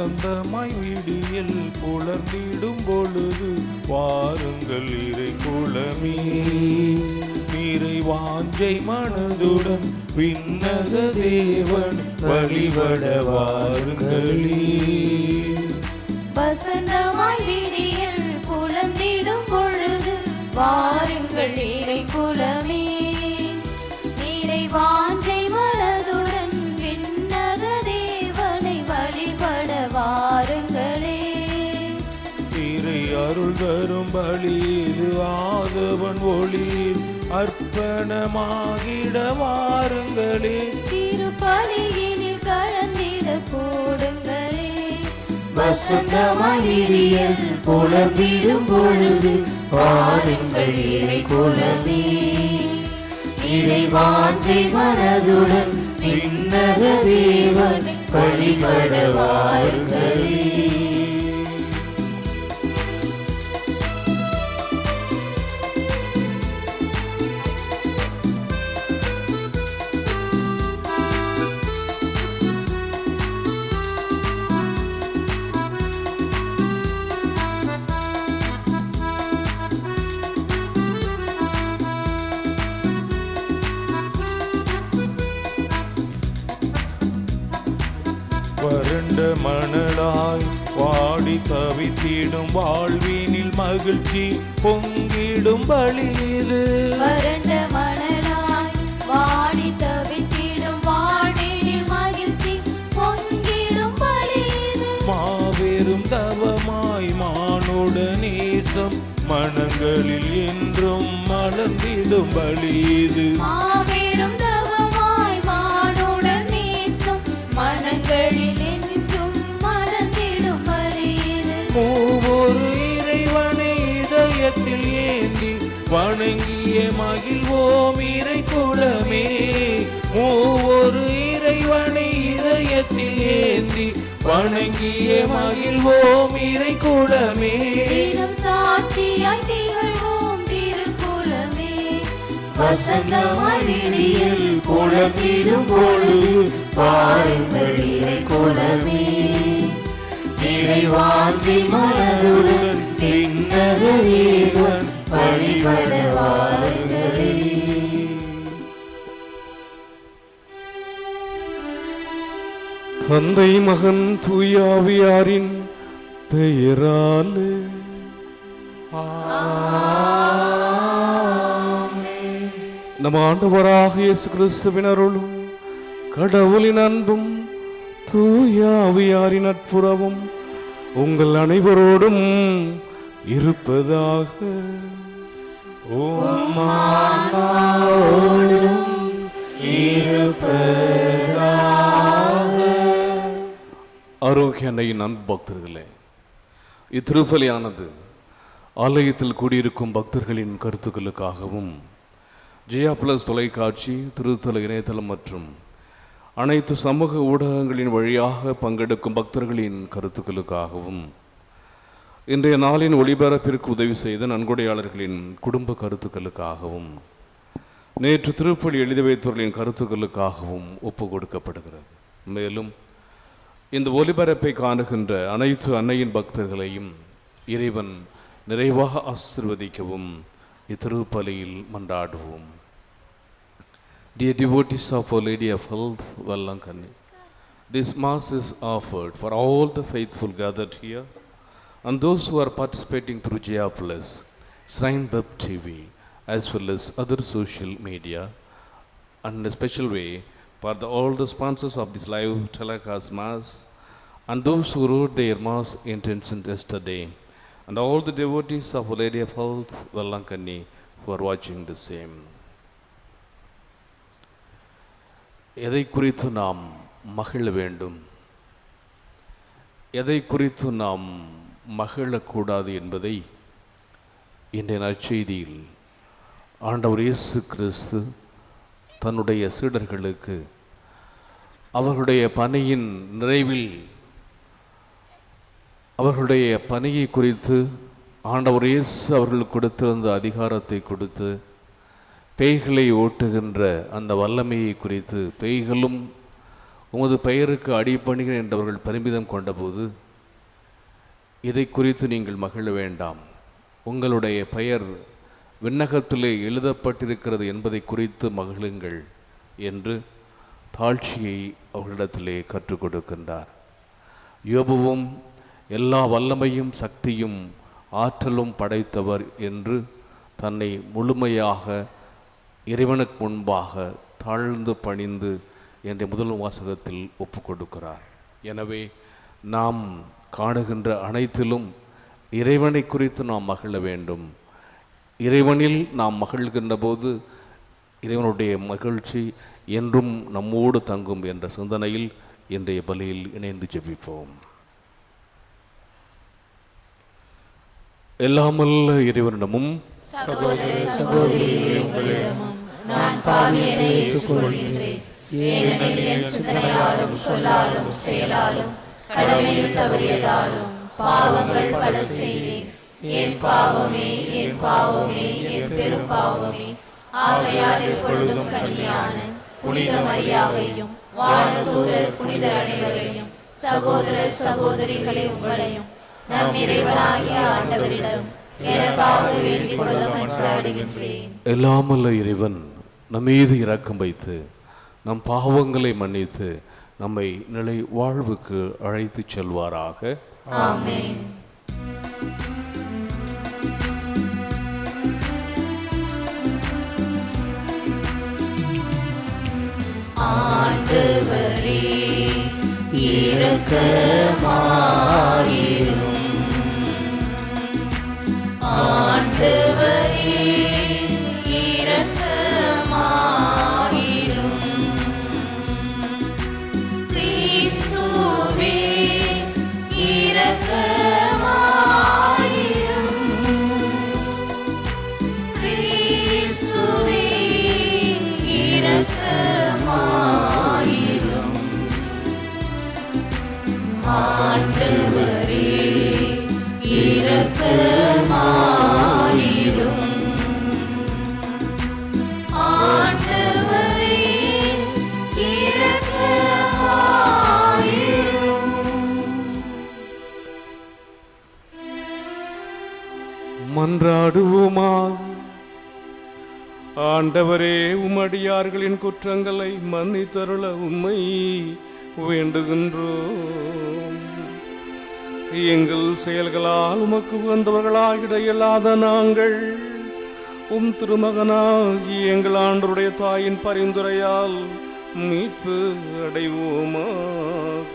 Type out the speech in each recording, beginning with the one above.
வசந்தமாய் விடியல் புலர்ந்திடும் பொழுது வாருங்கள் இறை குலமே. நீரை வாஞ்சை மனதுடன் விண்ணக தேவன் வழிபட வாருங்களே. வசந்தமாய் விடியல் புலர்ந்திடும் பொழுது வாருங்கள் இறை குலமே. நீரை வாஞ்சை மனதுடன் விண்ணக தேவனை வழிபட வாருங்களே. இறை அருள் தரும் பலிது ஆதவன் ஒளியில் அர்ப்பணமாகிட வாருங்களே. திருப்பலியினில் கலந்திட கூடுங்களே. வசந்தமாய் விடியல் புலர்ந்திடும் பொழுது வாருங்கள் இறை குலமே. இறை வாஞ்சை மனதுடன் விண்ணக தேவன் வழிபட வாருங்களே. வறண்ட மணலாய் வாடி தவித்திடும் வாழ்வினில் மகிழ்ச்சி பொங்கிடும் பலிது. வறண்ட மணலாய் வாடி தவித்திடும் வாழ்வினில் மகிழ்ச்சி பொங்கிடும் பலிது. மாபெரும் தவமாய் மானுட நேசம் மனங்களில் என்றும் மலர்ந்திடும் பலிது. மாபெரும் தவமாய் மானுட நேசம் மனங்களில் என்றும் மலர்ந்திடும் பலிது. மூவொரு இறைவனை இதயத்தில் ஏந்தி வணங்கிய மகிழ்வோம் இறை குலமே. மூவொரு இறைவனை இதயத்தில் ஏந்தி வணங்கிய மகிழ்வோம் இறை குலமே. தினம் சாட்சியாய் திகழ்வோம் திருக்குலமே. வசந்தமாய் விடியல் புலர்ந்திடும் பொழுது வாருங்கள் இறை குலமே. இறை வாஞ்சை மனதுடன் விண்ணக தேவன் வழிபட வாருங்களே. தந்தை மகன் தூயாவியாரின் பெயராலே நம் ஆண்டவராக இயேசு கிறிஸ்துவின் அருளும் கடவுளின் அன்பும் தூயாவியாரின் நட்புறவும் உங்கள் அனைவரோடும் இருப்பதாக. ஆரோக்கிய அன்னையின் அன்பு பக்தர்களே, இத்திருப்பலியானது ஆலயத்தில் கூடியிருக்கும் பக்தர்களின் கருத்துக்களுக்காகவும் ஜியா பிளஸ் தொலைக்காட்சி, திருத்தல இணையதளம் மற்றும் அனைத்து சமூக ஊடகங்களின் வழியாக பங்கெடுக்கும் பக்தர்களின் கருத்துக்களுக்காகவும் இன்றைய நாளின் ஒளிபரப்பிற்கு உதவி செய்த நன்கொடையாளர்களின் குடும்ப கருத்துக்களுக்காகவும் நேற்று திருப்பலி எழுதி வைத்தவர்களின் கருத்துக்களுக்காகவும் ஒப்பு கொடுக்கப்படுகிறது. மேலும் இந்த ஒலிபரப்பை காணுகின்ற அனைத்து அன்னையின் பக்தர்களையும் இறைவன் நிறைவாக ஆசீர்வதிக்கவும் இத்திருப்பலியில் மன்றாடுவோம். Dear devotees of Our Lady of Health, Vallankanni, this Mass is offered for all the faithful gathered here and those who are participating through Jia Plus, Shrine Web TV, as well as other social media, and in a special way for all the sponsors of this live telecast Mass and those who wrote their Mass intentions yesterday, and all the devotees of Our Lady of Health, Vallankanni, who are watching the same. எதை குறித்து நாம் மகிழ வேண்டும், எதை குறித்து நாம் மகிழக்கூடாது என்பதை இன்றைய நற்செய்தியில் ஆண்டவர் இயேசு கிறிஸ்து தன்னுடைய சீடர்களுக்கு அவர்களுடைய பணியின் நிறைவில் அவர்களுடைய பணியை குறித்து ஆண்டவர் இயேசு அவர்களுக்கு கொடுத்திருந்த அதிகாரத்தை கொடுத்து பேய்களை ஓட்டுகின்ற அந்த வல்லமையை குறித்து பேய்களும் உமது பெயருக்கு அடிபணிகிறேன் என்றவர்கள் பெருமிதம் கொண்டபோது, இதை குறித்து நீங்கள் மகிழ வேண்டாம், உங்களுடைய பெயர் விண்ணகத்திலே எழுதப்பட்டிருக்கிறது என்பதை குறித்து மகிழுங்கள் என்று தாழ்ச்சியை அவர்களிடத்திலே கற்றுக் கொடுக்கின்றார். யோபுவும் எல்லா வல்லமையும் சக்தியும் ஆற்றலும் படைத்தவர் என்று தன்னை முழுமையாக இறைவனுக்கு முன்பாக தாழ்ந்து பணிந்து என்ற முதல் வாசகத்தில் ஒப்பு கொடுக்கிறார். எனவே நாம் காணுகின்ற அனைத்திலும் இறைவனை குறித்து நாம் மகிழ வேண்டும். இறைவனில் நாம் மகிழ்கின்ற போது இறைவனுடைய மகிழ்ச்சி என்றும் நம்மோடு தங்கும் என்ற சிந்தனையில் இன்றைய பலியில் இணைந்து ஜெபிப்போம். எல்லாமல்ல இறைவனிடமும் சகோதர சகோதரிகளிடமும் நான் பாவியனை ஏற்றுக்கொள்கின்றேன். ஏனெனில் என் சிந்தனையாலும் சொல்லாலும் செயலாலும் கடமையில் தவறியதாலும் பாவங்கள் பல செய்தேன். என் பாவமே, என் பாவமே, என் பெரும் பாவமே. ஆகையால் எப்பொழுதும் கன்னியான புனித மரியாவையும் வானதூதர் புனிதர் அனைவரையும் சகோதர சகோதரிகளை உங்களையும் நம் இறைவனாகிய ஆண்டவரிடம் எனக்காக வேண்டிக் கொள்ள மன்றாடுகின்றேன். எல்லாமல்ல இறைவன் நம் மீது இரக்கம் வைத்து நம் பாவங்களை மன்னித்து நம்மை நிலை வாழ்வுக்கு அழைத்துச் செல்வாராக. ஆமென். ஆண்டவரே இரக்கமாயிரும். ஆண்டவரே இரக்கமாயிரும். கிறிஸ்துவே இரக்கமாயிரும். கிறிஸ்துவே இரக்கமாயிரும். ஆண்டவரே இரக்கமாயிரும். ஆண்டவரே இரக்கமாயிரும். மன்றாடுவோமாக. ஆண்டவரே, உமடியார்களின் குற்றங்களை மன்னித்தருள உம்மை வேண்டுகின்றோம். எங்கள் செயல்களால் உமக்கு உகந்தவர்களாகிட இயலாத நாங்கள் உம் திருமகனாகி எங்கள் ஆண்டவருடைய தாயின் பரிந்துரையால் மீட்பு அடைவோமாக.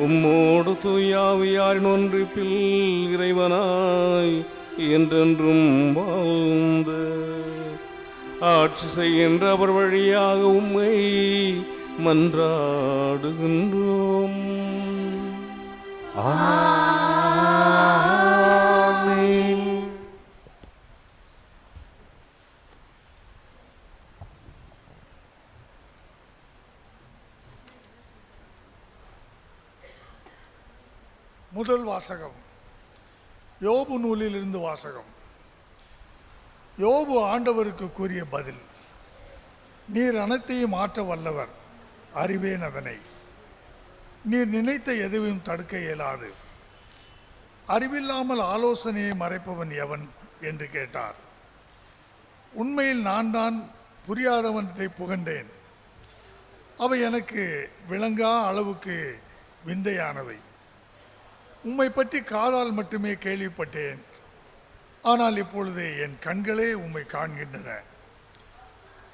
உம்மோடு தூயாவியாரின் ஒன்றிப்பில் இறைவனாய் என்றென்றும் வாழ்ந்து ஆட்சி செய்கின்ற அவர் வழியாக உம்மை மன்றாடுகின்றோம். ஆமென். முதல் வாசகம் யோபு நூலிலிருந்து வாசகம். யோபு ஆண்டவருக்கு கூறிய பதில். நீர் அனைத்தையும் மாற்ற வல்லவர், அறிவேன் அதனை. நீர் நினைத்த எதுவும் தடுக்க இயலாது. அறிவில்லாமல் ஆலோசனையை மறைப்பவன் எவன் என்று கேட்டார். உண்மையில் நான் தான் புரியாதவற்றை புகண்டேன். அவை எனக்கு விளங்கா அளவுக்கு விந்தையானவை. உம்மை பற்றி காதால் மட்டுமே கேள்விப்பட்டேன். ஆனால் இப்பொழுது என் கண்களே உம்மை காண்கின்றன.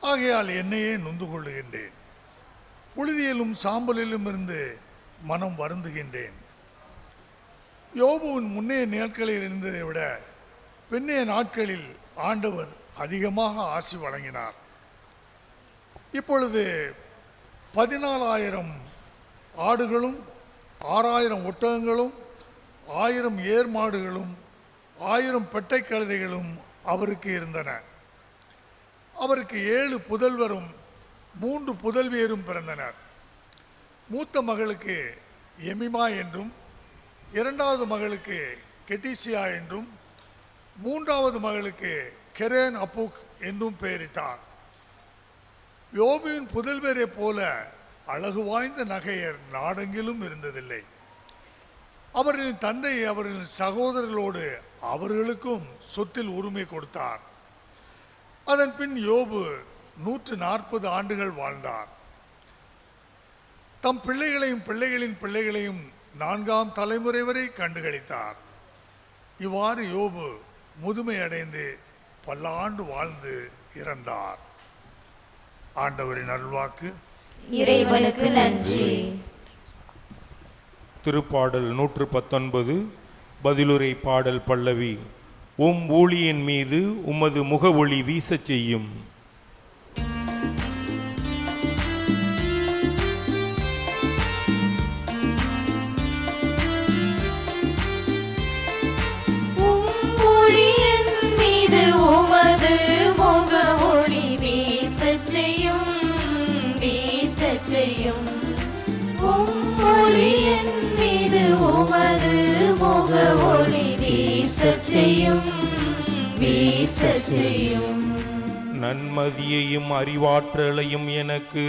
ஆகையால் என்னையே நொந்து கொள்ளுகின்றேன். புழுதியிலும் சாம்பலிலும் இருந்து மனம் வருந்துகின்றேன். யோபுவின் முன்னைய நாட்களில் இருந்ததை விட பின்னைய நாட்களில் ஆண்டவர் அதிகமாக ஆசி வழங்கினார். இப்பொழுது 14,000 ஆடுகளும் 6,000 ஒட்டகங்களும் 1000 ஏர் மாடுகளும் 1000 பெட்டை கழுதைகளும் அவருக்கு இருந்தன. அவருக்கு 7 புதல்வரும் 3 புதல்வியரும் பிறந்தனர். மூத்த மகளுக்கு எமிமா என்றும், இரண்டாவது மகளுக்கு கெட்டிசியா என்றும், மூன்றாவது மகளுக்கு கெரேன் அப்புக் என்றும் பெயரிட்டார். யோபுவின் புதல்வரை போல அழகு வாய்ந்த நகையர் நாடெங்கிலும் இருந்ததில்லை. அவர்களின் தந்தை அவர்களின் சகோதரர்களோடு அவர்களுக்கும் சொத்தில் உரிமை கொடுத்தார். அதன் பின் யோபு 140 ஆண்டுகள் வாழ்ந்தார். தம் பிள்ளைகளையும் பிள்ளைகளின் பிள்ளைகளையும் 4ஆம் தலைமுறை வரை கண்டுகளித்தார். இவ்வாறு யோபு முதுமை அடைந்து பல்லாண்டு வாழ்ந்து இறந்தார். ஆண்டவரின் அருள்வாக்கு. இறைவனுக்கு நன்றி. திருப்பாடல் 119 பதிலுரை பாடல் பல்லவி. உம் ஊழியின் மீது உமது முக ஒளி வீசச் செய்யும். நன்மதியையும் அறிவாற்றலையும் எனக்கு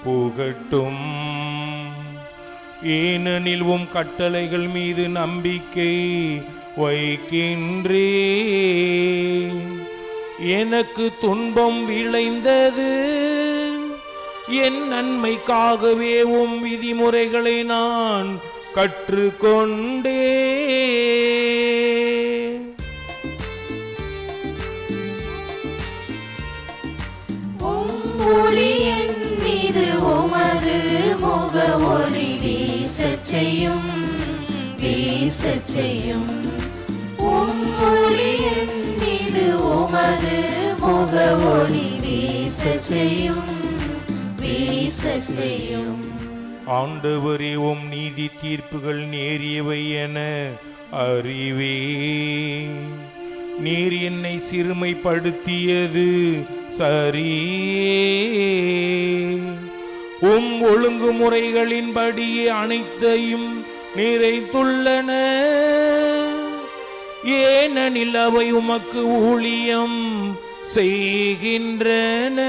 புகட்டும். ஏனெனில் உம் கட்டளைகள் மீது நம்பிக்கை வைக்கின்றே. எனக்கு துன்பம் விளைந்தது, என் நன்மைக்காகவே உம் விதிமுறைகளை நான் கற்றுக்கொண்டே. ஆண்டவரே, உம் நீதி தீர்ப்புகள் நேரியவை என அறிவே. நீர் என்னை சிறுமைப்படுத்தியது சரியே. உம் ஒழுங்குமுறைகளின்படியே அனைத்தையும் நிறைத்துள்ளன. ஏனெனில் அவை உமக்கு ஊழியம் செய்கின்றன.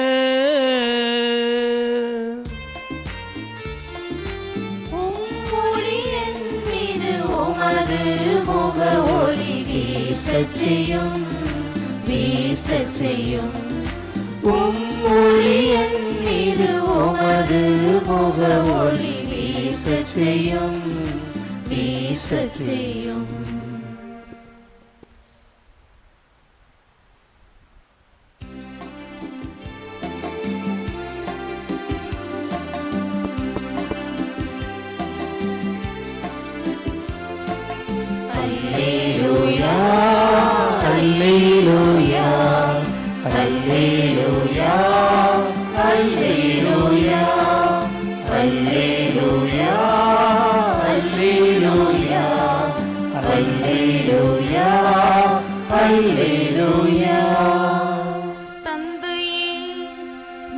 தந்தையே,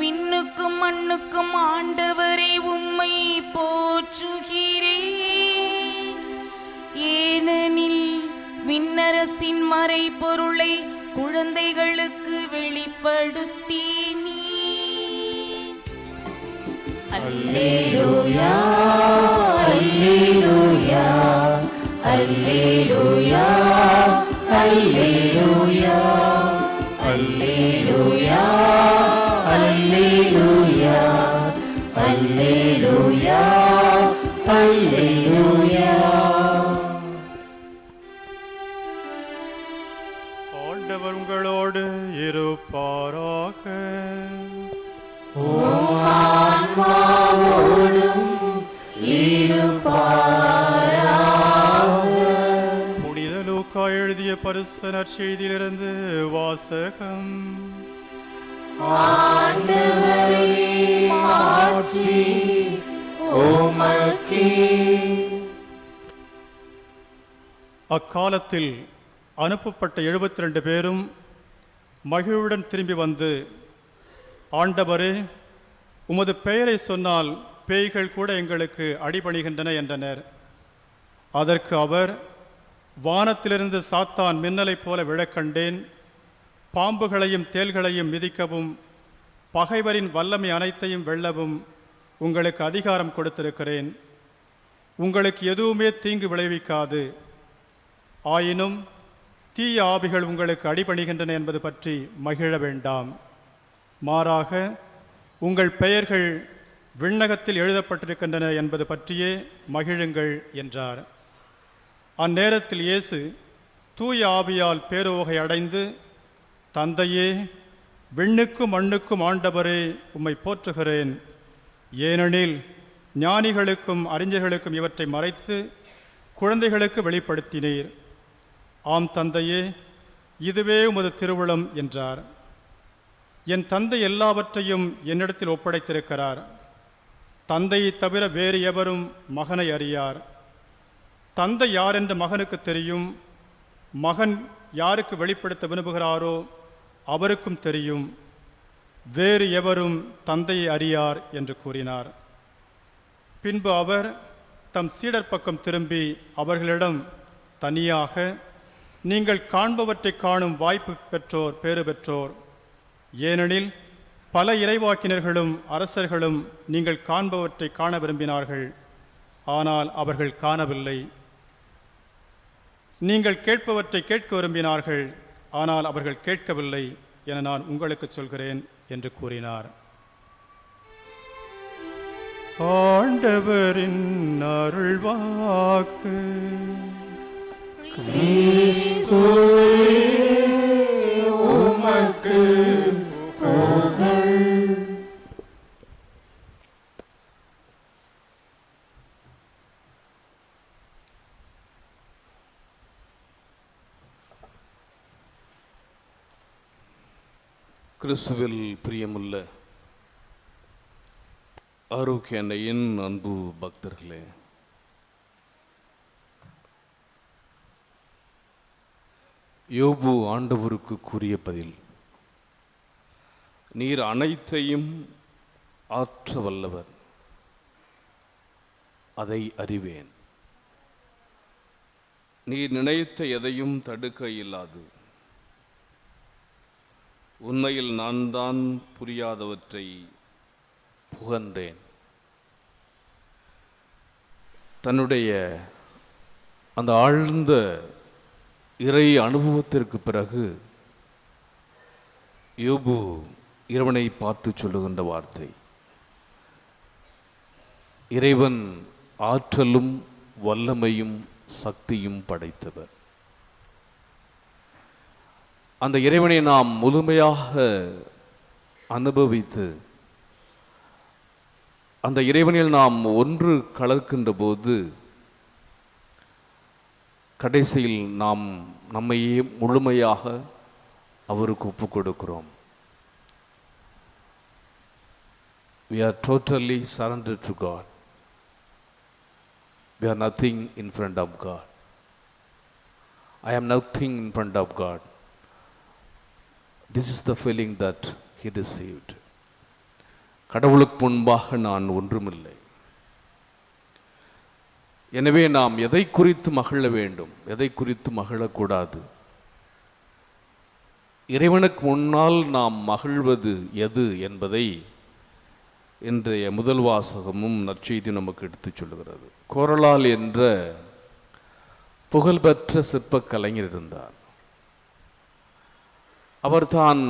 விண்ணுக்கும் மண்ணுக்கும் ஆண்டவரே உம்மை போற்றுகிறேன். ஏனெனில் விண்ணரசின் மறை பொருளை குழந்தைகளுக்கு வெளிப்படுத்தீனீர். அல்லேலூயா, அல்லேலூயா, அல்லேலூயா, அல்லேலூயா, அல்லேலூயா, அல்லேலூயா, அல்லேலூயா, அல்லேலூயா. ஆண்டவர் உங்களோடு இருப்பாராக. புனித லூக்கா எழுதிய பரிசு நற்செய்தியிலிருந்து வாசகம். அக்காலத்தில் அனுப்பப்பட்ட 72 பேரும் மகிழ்வுடன் திரும்பி வந்து, ஆண்டவரே, உமது பெயரை சொன்னால் பேய்கள் கூட எங்களுக்கு அடிபணிகின்றன என்றனர். அதற்கு அவர், வானத்திலிருந்து சாத்தான் மின்னலைப் போல விழக்கண்டேன். பாம்புகளையும் தேள்களையும் மிதிக்கவும் பகைவரின் வல்லமை அனைத்தையும் வெல்லவும் உங்களுக்கு அதிகாரம் கொடுத்திருக்கிறேன். உங்களுக்கு எதுவுமே தீங்கு விளைவிக்காது. ஆயினும் தீய ஆவிகள் உங்களுக்கு அடிபணிகின்றன என்பது பற்றி மகிழ வேண்டாம். மாறாக உங்கள் பெயர்கள் விண்ணகத்தில் எழுதப்பட்டிருக்கின்றன என்பது பற்றியே மகிழுங்கள் என்றார். அந்நேரத்தில் இயேசு தூய ஆவியால் பேருவகை அடைந்து, தந்தையே, விண்ணுக்கும் மண்ணுக்கும் ஆண்டவரே, உம்மை போற்றுகிறேன். ஏனெனில் ஞானிகளுக்கும் அறிஞர்களுக்கும் இவற்றை மறைத்து குழந்தைகளுக்கு வெளிப்படுத்தினீர். ஆம் தந்தையே, இதுவே உமது திருவுளம் என்றார். என் தந்தை எல்லாவற்றையும் என்னிடத்தில் ஒப்படைத்திருக்கிறார். தந்தையை தவிர வேறு எவரும் மகனை அறியார். தந்தை யார் என்று மகனுக்கு தெரியும். மகன் யாருக்கு வெளிப்படுத்த விரும்புகிறாரோ அவருக்கும் தெரியும். வேறு எவரும் தந்தையை அறியார் என்று கூறினார். பின்பு அவர் தம் சீடர் பக்கம் திரும்பி அவர்களிடம் தனியாக, நீங்கள் காண்பவற்றை காணும் வாய்ப்பு பெற்றோர் பேறு பெற்றோர். ஏனெனில் பல இறைவாக்கினர்களும் அரசர்களும் நீங்கள் காண்பவற்றை காண விரும்பினார்கள், ஆனால் அவர்கள் காணவில்லை. நீங்கள் கேட்பவற்றை கேட்க விரும்பினார்கள், ஆனால் அவர்கள் கேட்கவில்லை என நான் உங்களுக்கு சொல்கிறேன் என்று கூறினார். ஆண்டவரின் அருள்வாக்கு. உமக்கு கிறிஸ்துவில் பிரியமுள்ள ஆரோக்கிய அன்னையின் அன்பு பக்தர்களே, யோபு ஆண்டவருக்கு கூறிய பதில்: நீர் அனைத்தையும் ஆற்ற வல்லவர், அதை அறிவேன். நீர் நினைத்த எதையும் தடுக்க இயலாது. உண்மையில் நான் தான் புரியாதவற்றை புகன்றேன். தன்னுடைய அந்த ஆழ்ந்த இறை அனுபவத்திற்கு பிறகு யோபு இறைவனை பார்த்து சொல்லுகின்ற வார்த்தை: இறைவன் ஆற்றலும் வல்லமையும் சக்தியும் படைத்தவர். அந்த இறைவனை நாம் முழுமையாக அனுபவித்து அந்த இறைவனில் நாம் ஒன்று கலக்கின்ற போது கடைசியில் நாம் நம்மையே முழுமையாக அவருக்கு ஒப்புக் கொடுக்கிறோம். We are totally surrendered to God. We are nothing in front of God. I am nothing in front of God. This is the feeling that he received. கடவுளுக்கு முன்பாக நான் ஒன்றுமில்லை. எனவே நாம் எதை குறித்து மகிழ வேண்டும், எதை குறித்து மகிழக்கூடாது? இறைவனுக்கு முன்னால் நாம் மகிழ்வது எது என்பதை இன்றைய முதல் வாசகமும் நற்செய்தி நமக்கு எடுத்துச் சொல்லுகிறது. கோரலால் என்ற புகழ்பெற்ற சிற்பக் கலைஞர் இருந்தார். அவர் தான்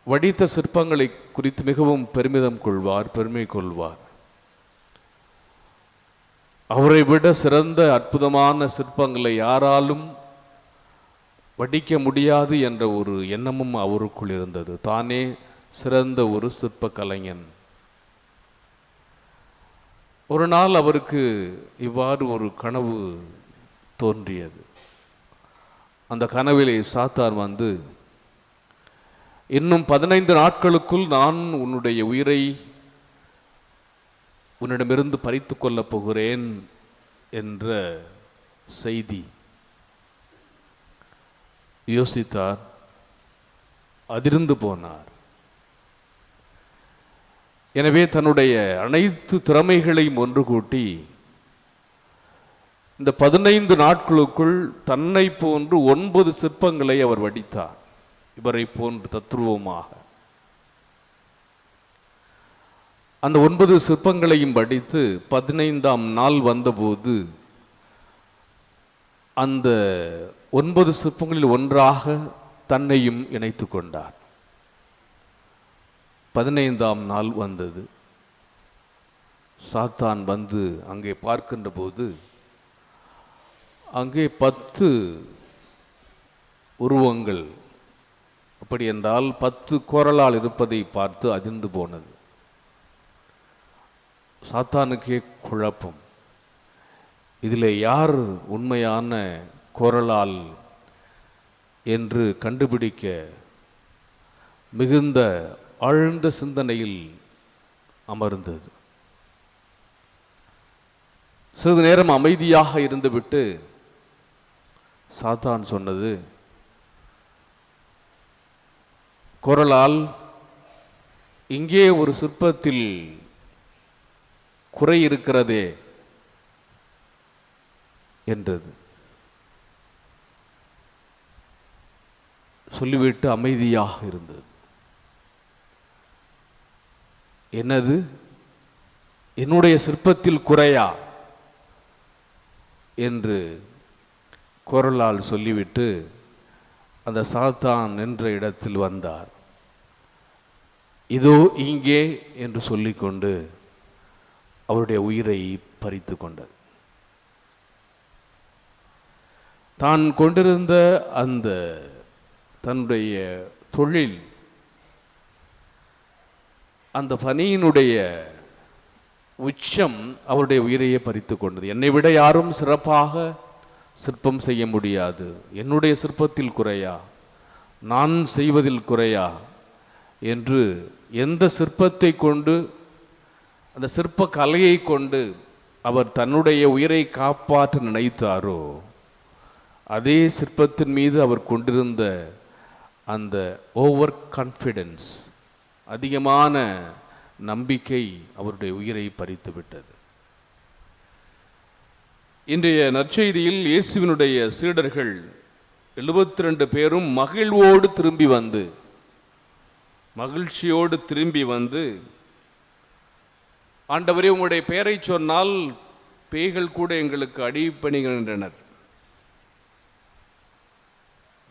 வடித்த சிற்பங்களை குறித்து மிகவும் பெருமை கொள்வார். அவரை விட சிறந்த அற்புதமான சிற்பங்களை யாராலும் வடிக்க முடியாது என்ற ஒரு எண்ணமும் அவருக்குள் இருந்தது. தானே சிறந்த ஒரு சிற்ப கலைஞன். ஒரு நாள் அவருக்கு இவ்வாறு ஒரு கனவு தோன்றியது. அந்த கனவிலே சாத்தான் வந்து, இன்னும் 15 நாட்களுக்குள் நான் உன்னுடைய உயிரை உன்னிடமிருந்து பறித்து கொள்ளப் போகிறேன் என்ற செய்தி. யோசித்தார், அதிர்ந்து போனார். எனவே தன்னுடைய அனைத்து திறமைகளையும் ஒன்று கூட்டி இந்த 15 நாட்களுக்குள் தன்னை போன்று 9 சிற்பங்களை அவர் வடித்தார். இவரை போன்று தத்ரூபமாக. அந்த 9 சிற்பங்களையும் படித்து 15ஆம் நாள் வந்தபோது அந்த 9 சிற்பங்களில் ஒன்றாக தன்னையும் இணைத்து கொண்டார். 15ஆம் நாள் வந்தது. சாத்தான் வந்து அங்கே பார்க்கின்ற போது அங்கே 10 உருவங்கள், அப்படி என்றால் 10 கோரலால் இருப்பதை பார்த்து அதிர்ந்து போனது. சாத்தானுக்கே குழப்பம். இதில் யார் உண்மையான கோரலால் என்று கண்டுபிடிக்க மிகுந்த ஆழ்ந்த சிந்தனையில் அமர்ந்தது. சிறிது நேரம் அமைதியாக இருந்துவிட்டு சாத்தான் சொன்னது, கோரலால் இங்கே ஒரு சிற்பத்தில் குறை இருக்கிறதே என்றது. சொல்லிவிட்டு அமைதியாக இருந்தது. என்னது, என்னுடைய சிற்பத்தில் குறையா என்று கோரலால் சொல்லிவிட்டு அந்த சாத்தான் நின்ற இடத்தில் வந்தார். இதோ இங்கே என்று சொல்லிக்கொண்டு அவருடைய உயிரை பறித்து கொண்டது. தான் கொண்டிருந்த அந்த தன்னுடைய தொழில், அந்த பணியினுடைய உச்சம் அவருடைய உயிரையே பறித்து கொண்டது. என்னை விட யாரும் சிறப்பாக சிற்பம் செய்ய முடியாது, என்னுடைய சிற்பத்தில் குறையா, நான் செய்வதில் குறையா என்று எந்த சிற்பத்தை கொண்டு, அந்த சிற்ப கலையை கொண்டு அவர் தன்னுடைய உயிரை காப்பாற்ற நினைத்தாரோ அதே சிற்பத்தின் மீது அவர் கொண்டிருந்த அந்த ஓவர் கான்ஃபிடென்ஸ், அதிகமான நம்பிக்கை அவருடைய உயிரை பறித்து விட்டது. இன்றைய நற்செய்தியில் இயேசுவினுடைய சீடர்கள் 72 பேரும் மகிழ்வோடு திரும்பி வந்து, மகிழ்ச்சியோடு திரும்பி வந்து, ஆண்டவரே உங்களுடைய பெயரை சொன்னால் பேய்கள் கூட எங்களுக்கு அடிபணிகின்றனர்,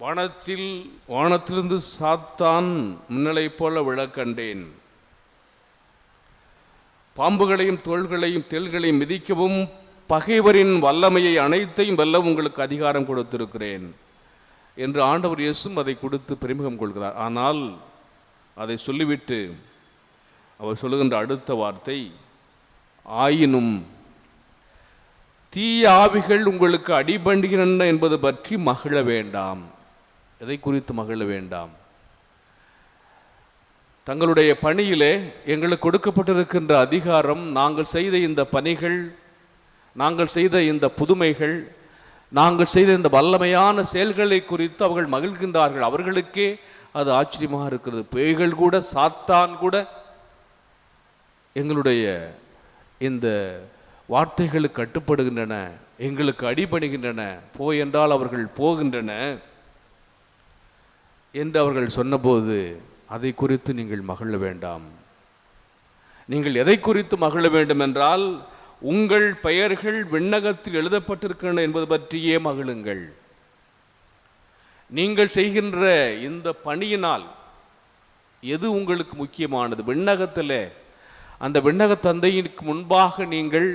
வானத்திலிருந்து சாத்தான் மின்னலை போல விழக்கண்டேன், பாம்புகளையும் தோள்களையும் தேள்களையும் மிதிக்கவும் பகைவரின் வல்லமையை அனைத்தையும் வெல்ல உங்களுக்கு அதிகாரம் கொடுத்திருக்கிறேன் என்று ஆண்டவர் இயேசுவும் அதை கொடுத்து பெருமிதம் கொள்கிறார். ஆனால் அதை சொல்லிவிட்டு அவர் சொல்லுகின்ற அடுத்த வார்த்தை, ஆயினும் தீய ஆவிகள் உங்களுக்கு அடிபணிகின்றன என்பது பற்றி மகிழ வேண்டாம். எதை குறித்து மகிழ வேண்டாம்? தங்களுடைய பணியிலே எங்களுக்கு கொடுக்கப்பட்டிருக்கின்ற அதிகாரம், நாங்கள் செய்த இந்த பணிகள், நாங்கள் செய்த இந்த புதுமைகள், நாங்கள் செய்த இந்த வல்லமையான செயல்களை குறித்து அவர்கள் மகிழ்கின்றார்கள். அவர்களுக்கே அது ஆச்சரியமாக இருக்கிறது. பேய்கள் கூட, சாத்தான் கூட எங்களுடைய இந்த வார்த்தைகளுக்கு கட்டுப்படுகின்றன, எங்களுக்கு அடிபணிகின்றன, போய் என்றால் அவர்கள் போகின்றன என்று அவர்கள் சொன்னபோது அதை குறித்து நீங்கள் மகிழ வேண்டாம். நீங்கள் எதை குறித்து மகிழ வேண்டும் என்றால், உங்கள் பெயர்கள் விண்ணகத்தில் எழுதப்பட்டிருக்கின்றன என்பது பற்றியே மகிழுங்கள். நீங்கள் செய்கின்ற இந்த பணியினால் எது உங்களுக்கு முக்கியமானது? விண்ணகத்தில், அந்த விண்ணக தந்தையிற்கு முன்பாக நீங்கள்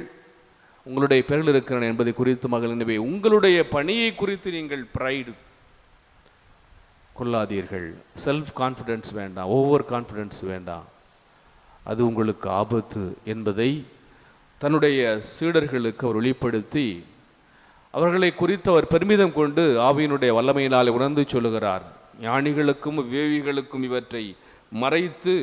உங்களுடைய பெயர்கள் இருக்கிறன என்பதை குறித்து மகிழ்ந்தவை. உங்களுடைய பணியை குறித்து நீங்கள் ப்ரைடு கொள்ளாதீர்கள். செல்ஃப் கான்ஃபிடென்ஸ் வேண்டாம், ஓவர் கான்ஃபிடென்ஸ் வேண்டாம், அது உங்களுக்கு ஆபத்து என்பதை தன்னுடைய சீடர்களுக்கு அவர் வெளிப்படுத்தி அவர்களை குறித்து அவர் பெருமிதம் கொண்டு ஆவியினுடைய வல்லமையினால் உணர்ந்து சொல்லுகிறார். ஞானிகளுக்கும் விவேகிகளுக்கும் இவற்றை மறைத்து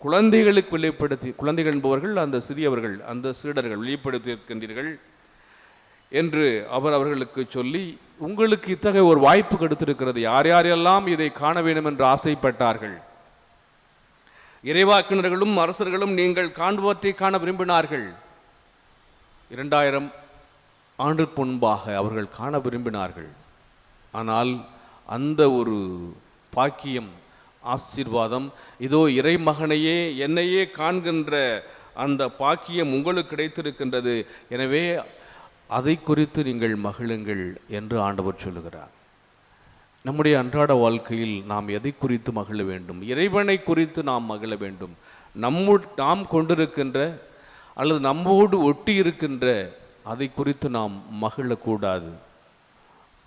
குழந்தைகளுக்கு வெளிப்படுத்தி, குழந்தைகள் என்பவர்கள் அந்த சிறியவர்கள், அந்த சீடர்கள் வெளிப்படுத்தி இருக்கின்றீர்கள் என்று அவர் அவர்களுக்கு சொல்லி, உங்களுக்கு இத்தகைய ஒரு வாய்ப்பு கொடுத்திருக்கிறது. யார் யாரெல்லாம் இதை காண வேண்டும் என்று ஆசைப்பட்டார்கள், இறைவாக்கினர்களும் அரசர்களும் நீங்கள் காண்பவற்றை காண விரும்பினார்கள். 2000 ஆண்டுக்கு முன்பாக அவர்கள் காண விரும்பினார்கள். ஆனால் அந்த ஒரு பாக்கியம் ஆசீர்வாதம். இதோ இறைமகனையே என்னையே காண்கின்ற அந்த பாக்கியம் உங்களுக்கு கிடைத்திருக்கின்றது. எனவே அதை குறித்து நீங்கள் மகிழுங்கள் என்று ஆண்டவர் சொல்லுகிறார். நம்முடைய அன்றாட வாழ்க்கையில் நாம் எதை குறித்து மகிழ வேண்டும்? இறைவனை குறித்து நாம் மகிழ வேண்டும். நாம் கொண்டிருக்கின்ற அல்லது நம்மோடு ஒட்டி இருக்கின்ற அதை குறித்து நாம் மகிழக்கூடாது.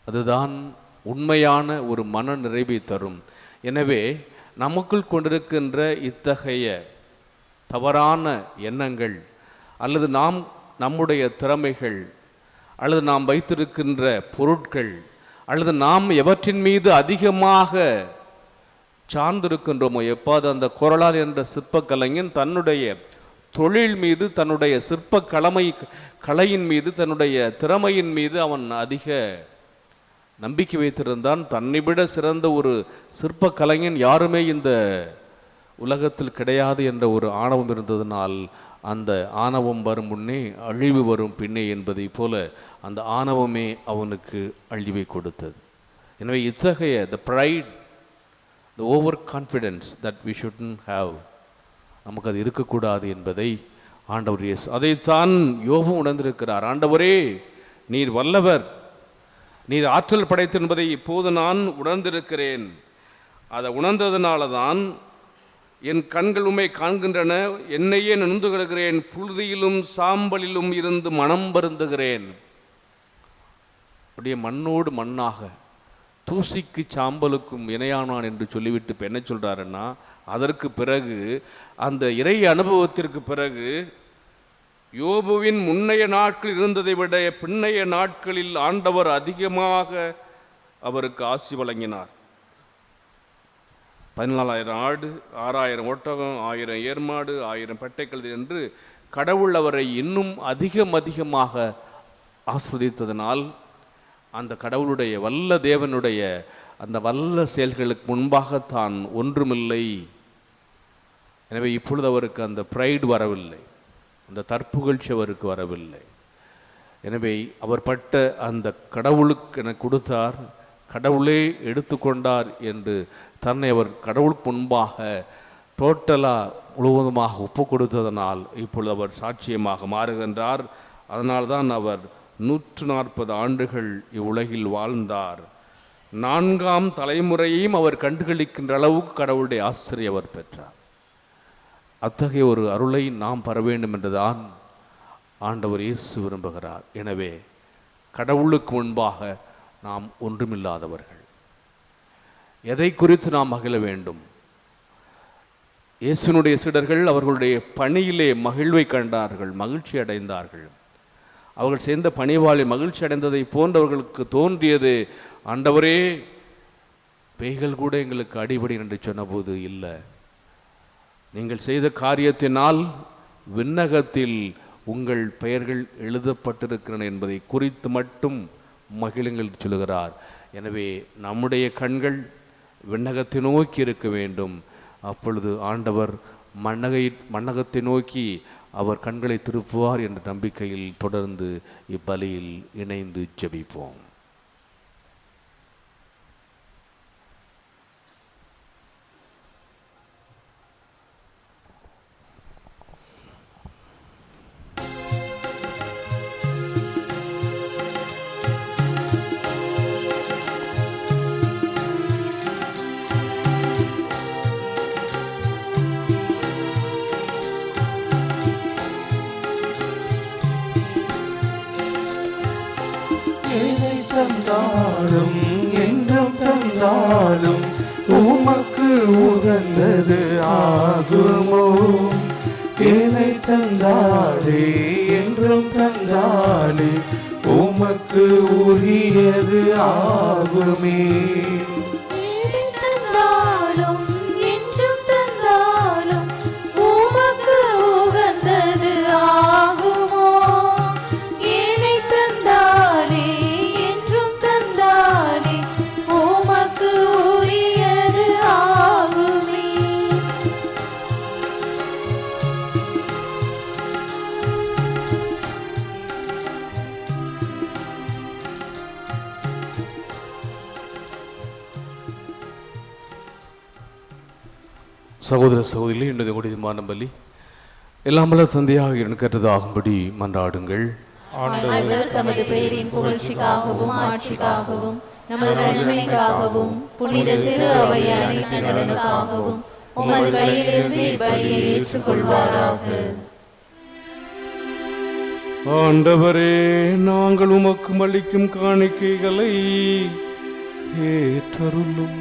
அதுதான் உண்மையான ஒரு மன நிறைவை தரும். எனவே நமக்குள் கொண்டிருக்கின்ற இத்தகைய தவறான எண்ணங்கள் அல்லது நம்முடைய திறமைகள் அல்லது நாம் வைத்திருக்கின்ற பொருட்கள் அல்லது நாம் எவற்றின் மீது அதிகமாக சார்ந்திருக்கின்றோமோ, எப்பாவது அந்த கொரலால் என்ற சிற்பக்கலைஞன் தன்னுடைய தொழில் மீது, தன்னுடைய சிற்ப கலையின் மீது, தன்னுடைய திறமையின் மீது அவன் அதிக நம்பிக்கை வைத்திருந்தான். தன்னை விட சிறந்த ஒரு சிற்ப கலைஞன் யாருமே இந்த உலகத்தில் கிடையாது என்ற ஒரு ஆணவம் இருந்ததனால் அந்த ஆணவம் வரும் முன்னே அழிவு வரும் பின்னே என்பதை போல அந்த ஆணவமே அவனுக்கு அழிவை கொடுத்தது. எனவே இத்தகைய the pride, the over confidence that we shouldn't have, நமக்கு அது இருக்கக்கூடாது என்பதை ஆண்டவர் இயேசு அதைத்தான் யோபு உணர்ந்திருக்கிறார். ஆண்டவரே, நீர் வல்லவர், நீர் ஆற்றல் படைத்து என்பதை இப்போது நான் உணர்ந்திருக்கிறேன். அதை உணர்ந்ததுனால தான் என் கண்கள் உம்மை காண்கின்றன, என்னையே நொந்து கிடக்கிறேன், புழுதியிலும் சாம்பலிலும் இருந்து மனம் வருந்துகிறேன். அப்படியே மண்ணோடு மண்ணாக தூசிக்கு சாம்பலுக்கும் இணையானான் என்று சொல்லிவிட்டு இப்போ என்ன சொல்கிறாருன்னா, அதற்கு பிறகு அந்த இறை அனுபவத்திற்கு பிறகு யோபுவின் முன்னைய நாட்களில் இருந்ததை விட பின்னைய நாட்களில் ஆண்டவர் அதிகமாக அவருக்கு ஆசி வழங்கினார். 14,000 ஆடு, 6,000 ஒட்டகம், 1000 ஏர்மாடு, 1000 பெட்டைக்கழுதை என்று கடவுள் அவரை இன்னும் அதிகமாக ஆஸ்வதித்ததனால் அந்த கடவுளுடைய வல்ல தேவனுடைய அந்த வல்ல செயல்களுக்கு முன்பாக தான் ஒன்றுமில்லை. எனவே இப்பொழுது அவருக்கு அந்த ப்ரைடு வரவில்லை, அந்த தற்புகழ்ச்சி அவருக்கு வரவில்லை. எனவே அவர் பட்ட அந்த கடவுளுக்கு என கொடுத்தார், கடவுளே எடுத்துக்கொண்டார் என்று தன்னை அவர் கடவுளுக்கு முன்பாக டோட்டலாக முழுவதுமாக ஒப்பு கொடுத்ததனால் இப்பொழுது அவர் சாட்சியமாக மாறுகின்றார். அதனால்தான் அவர் 140 ஆண்டுகள் இவ்வுலகில் வாழ்ந்தார். 4ஆம் தலைமுறையையும் அவர் கண்டுகளிக்கின்ற அளவுக்கு கடவுளுடைய ஆசிரியை அவர் பெற்றார். அத்தகைய ஒரு அருளை நாம் பெற வேண்டும் என்றுதான் ஆண்டவர் இயேசு விரும்புகிறார். எனவே கடவுளுக்கு முன்பாக நாம் ஒன்றுமில்லாதவர்கள். எதை குறித்து நாம் மகிழ வேண்டும்? இயேசுனுடைய சீடர்கள் அவர்களுடைய பணியிலே மகிழ்வை கண்டார்கள், மகிழ்ச்சி அடைந்தார்கள். அவர்கள் செய்த பணிவாளில் மகிழ்ச்சி அடைந்ததை போன்றவர்களுக்கு தோன்றியது, ஆண்டவரே, பேய்கள் கூட எங்களுக்கு அடிபடி என்று சொன்னபோது இல்லை, நீங்கள் செய்த காரியத்தினால் விண்ணகத்தில் உங்கள் பெயர்கள் எழுதப்பட்டிருக்கின்றன என்பதை குறித்து மட்டும் மகிழுங்கள் சொல்லுகிறார். எனவே நம்முடைய கண்கள் விண்ணகத்தை நோக்கி இருக்க வேண்டும். அப்பொழுது ஆண்டவர் மண்ணகத்தை நோக்கி அவர் கண்களை திருப்புவார் என்ற நம்பிக்கையில் தொடர்ந்து இப்பலியில் இணைந்து ஜெபிப்போம். தந்தாலும் என்றும் தந்தாலும் உமக்கு உகந்தது ஆகுமோ? என்னை தந்தாலே என்றும் தந்தாலே உமக்கு உரியது ஆகுமே. சகோதர சகோதரிகளே, என்னது கொடியமான பலி எல்லாமல்ல தந்தையாக எனக்கற்றதாகும்படி மன்றாடுங்கள். ஆண்டவர் தமது பெயரின் புகழ்ச்சிக்காகவும் ஆட்சிக்காகவும் நமது நன்மைக்காகவும் புனித திரு அவை அனைத்து நலனுக்காகவும் உமது கையிலிருந்து இப்பலியை ஏற்றுக்கொள்வாராக. ஆண்டவரே, நாங்கள் உமக்கு அளிக்கும் காணிக்கைகளை ஏற்றருளும்.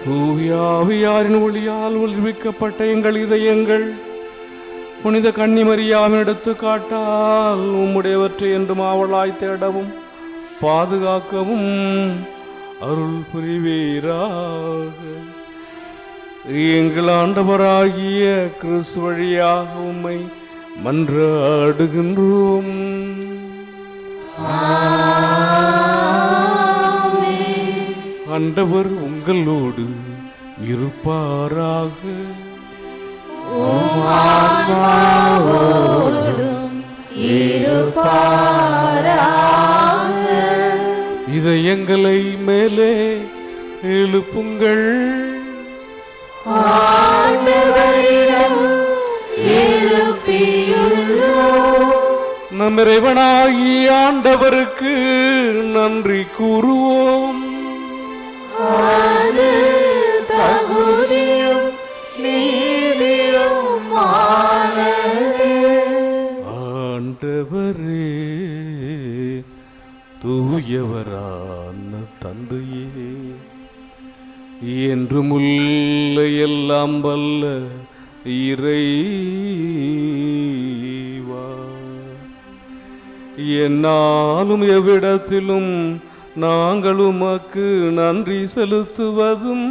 தூயாவியாரின் ஒளியால் ஒளிர்விக்கப்பட்ட எங்கள் இதயங்கள் புனித கன்னிமரியாவின் எடுத்துக்காட்டால் உம்முடையவற்றை என்றும் ஆவலாய் தேடவும் பாதுகாக்கவும் அருள் புரிவீராக. எங்கள் ஆண்டவராகிய கிறிஸ்து வழியாக உம்மை மன்றாடுகின்றோம். ஆண்டவர் உங்களோடு இருப்பாராக. இதயங்களை மேலே எழுப்புங்கள். நம் இறைவனாகிய ஆண்டவருக்கு நன்றி கூறுவோம். ஆண்டவரே, தூயவரான தந்தையே, என்றுமுள்ள எல்லாம் வல்ல இறைவா, என்னாலும் எவ்விடத்திலும் நாங்கள் உமக்கு நன்றி செலுத்துவதும்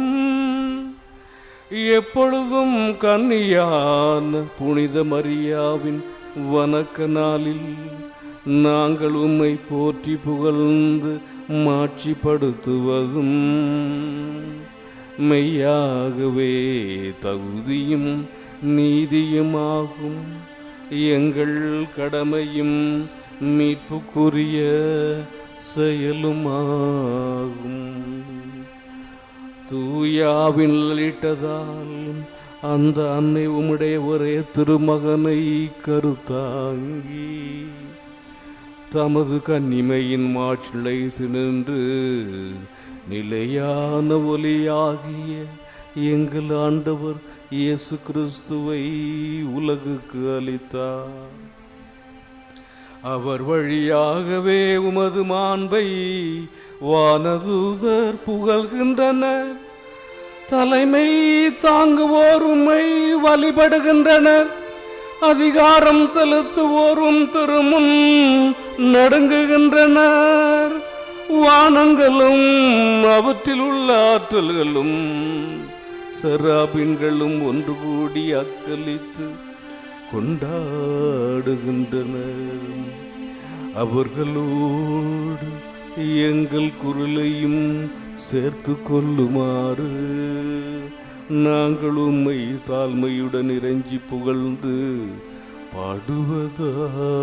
எப்பொழுதும் கன்னியான புனித மரியாவின் வணக்க நாளில் நாங்கள் உம்மை போற்றி புகழ்ந்து மாட்சிப்படுத்துவதும் மெய்யாகவே தகுதியும் நீதியுமாகும். எங்கள் கடமையும் மீட்புக்குரிய செயலுமாகும். தூயாவின் லலிட்டதால் அந்த அன்னை உம்முடைய ஒரே திருமகனை கருத்தாங்கி தமது கன்னிமையின் மாட்சிழைத்து நின்று நிலையான ஒளியாகிய எங்கள் ஆண்டவர் இயேசு கிறிஸ்துவை உலகுக்கு அளித்தார். அவர் வழியாகவே உமது மாண்பை வானதூதர் புகழ்கின்றனர். தலைமை தாங்குவோர் உம்மை வழிபடுகின்றனர். அதிகாரம் செலுத்துவோரும் திருமுன் நடுங்குகின்றனர். வானங்களும் அவற்றில் உள்ள ஆற்றல்களும் செராபின்களும் ஒன்று கூடி அக்களித்து கொண்டாடுகின்றனர். அவர்களோடு எங்கள் குரலையும் சேர்த்து கொள்ளுமாறு நாங்கள் உம்மை தாழ்மையுடன் இறைஞ்சி புகழ்ந்து பாடுவதாவது.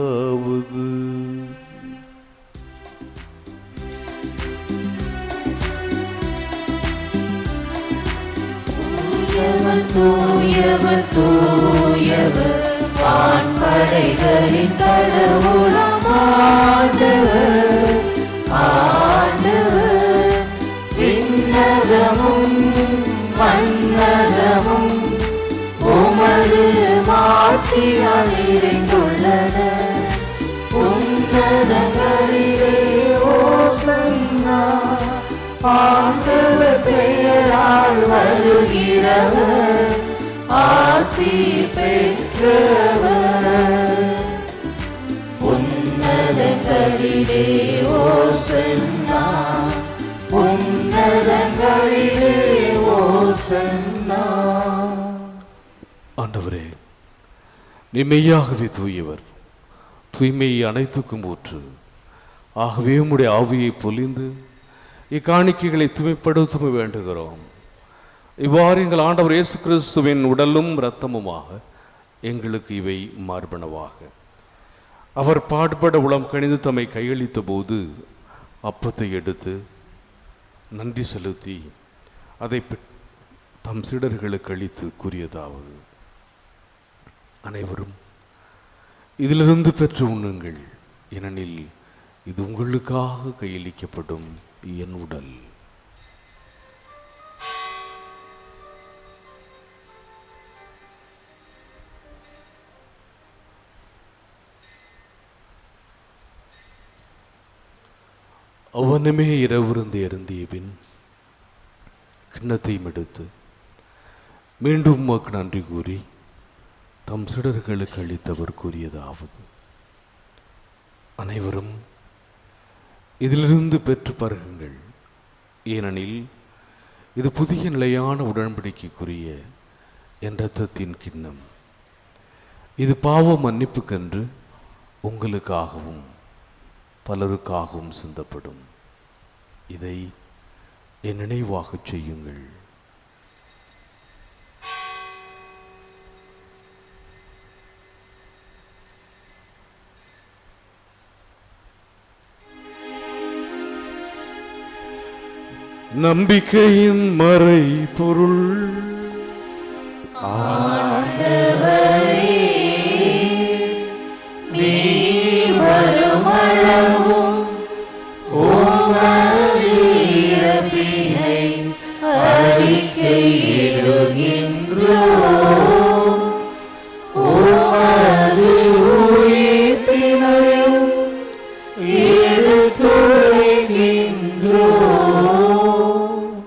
தூயவர் தூயவர் வான்படைகளின் கடவுளாம் ஆண்டவர். ஆண்டவர் விண்ணகமும் மன்னகமும் உமது மாட்சியால் நிறைந்துள்ளன. உன்னதங்களிலே ஓசன்னா, ஆண்டவர் பெயரால் வருகிறவர் ஆசி பெற்றவர். உன்னதங்களிலே ஓசன்னா, உன்னதங்களிலே ஓசன்னா. ஆண்டவரே, நீ மெய்யாகவே தூயவர், தூய்மை அனைத்துக்கும் ஊற்று. ஆகவே உம்முடைய ஆவியை பொழிந்து இக்காணிக்கைகளை தூய்மைப்படுத்த வேண்டுகிறோம். இவ்வாறு எங்கள் ஆண்டவர் இயேசு கிறிஸ்துவின் உடலும் இரத்தமுமாக எங்களுக்கு இவை மார்பனவாக. அவர் பாடுபட உளம் கணிந்து தம்மை கையளித்த போது அப்பத்தை எடுத்து நன்றி செலுத்தி அதை தம் சீடர்களுக்கு அளித்து கூறியதாவது: அனைவரும் இதிலிருந்து பெற்று உண்ணுங்கள், ஏனெனில் இது உங்களுக்காக கையளிக்கப்படும் என் உடல். அவனுமே இரவிருந்து அருந்திய பின் கிண்ணத்தையும் எடுத்து மீண்டும் உமக்கு நன்றி கூறி தம் சீடர்களுக்கு அளித்தவர் கூறியதாவது: அனைவரும் இதிலிருந்து பெற்று பருகுங்கள், ஏனெனில் இது புதிய நிலையான உடன்படிக்கைக்குரிய என் இரத்தத்தின் கிண்ணம். இது பாவ மன்னிப்புக்கென்று உங்களுக்காகவும் பலருக்காகவும் சிந்தப்படும். இதை என் நினைவாகச் செய்யுங்கள். நம்பிக்கையின் மறை பொருள்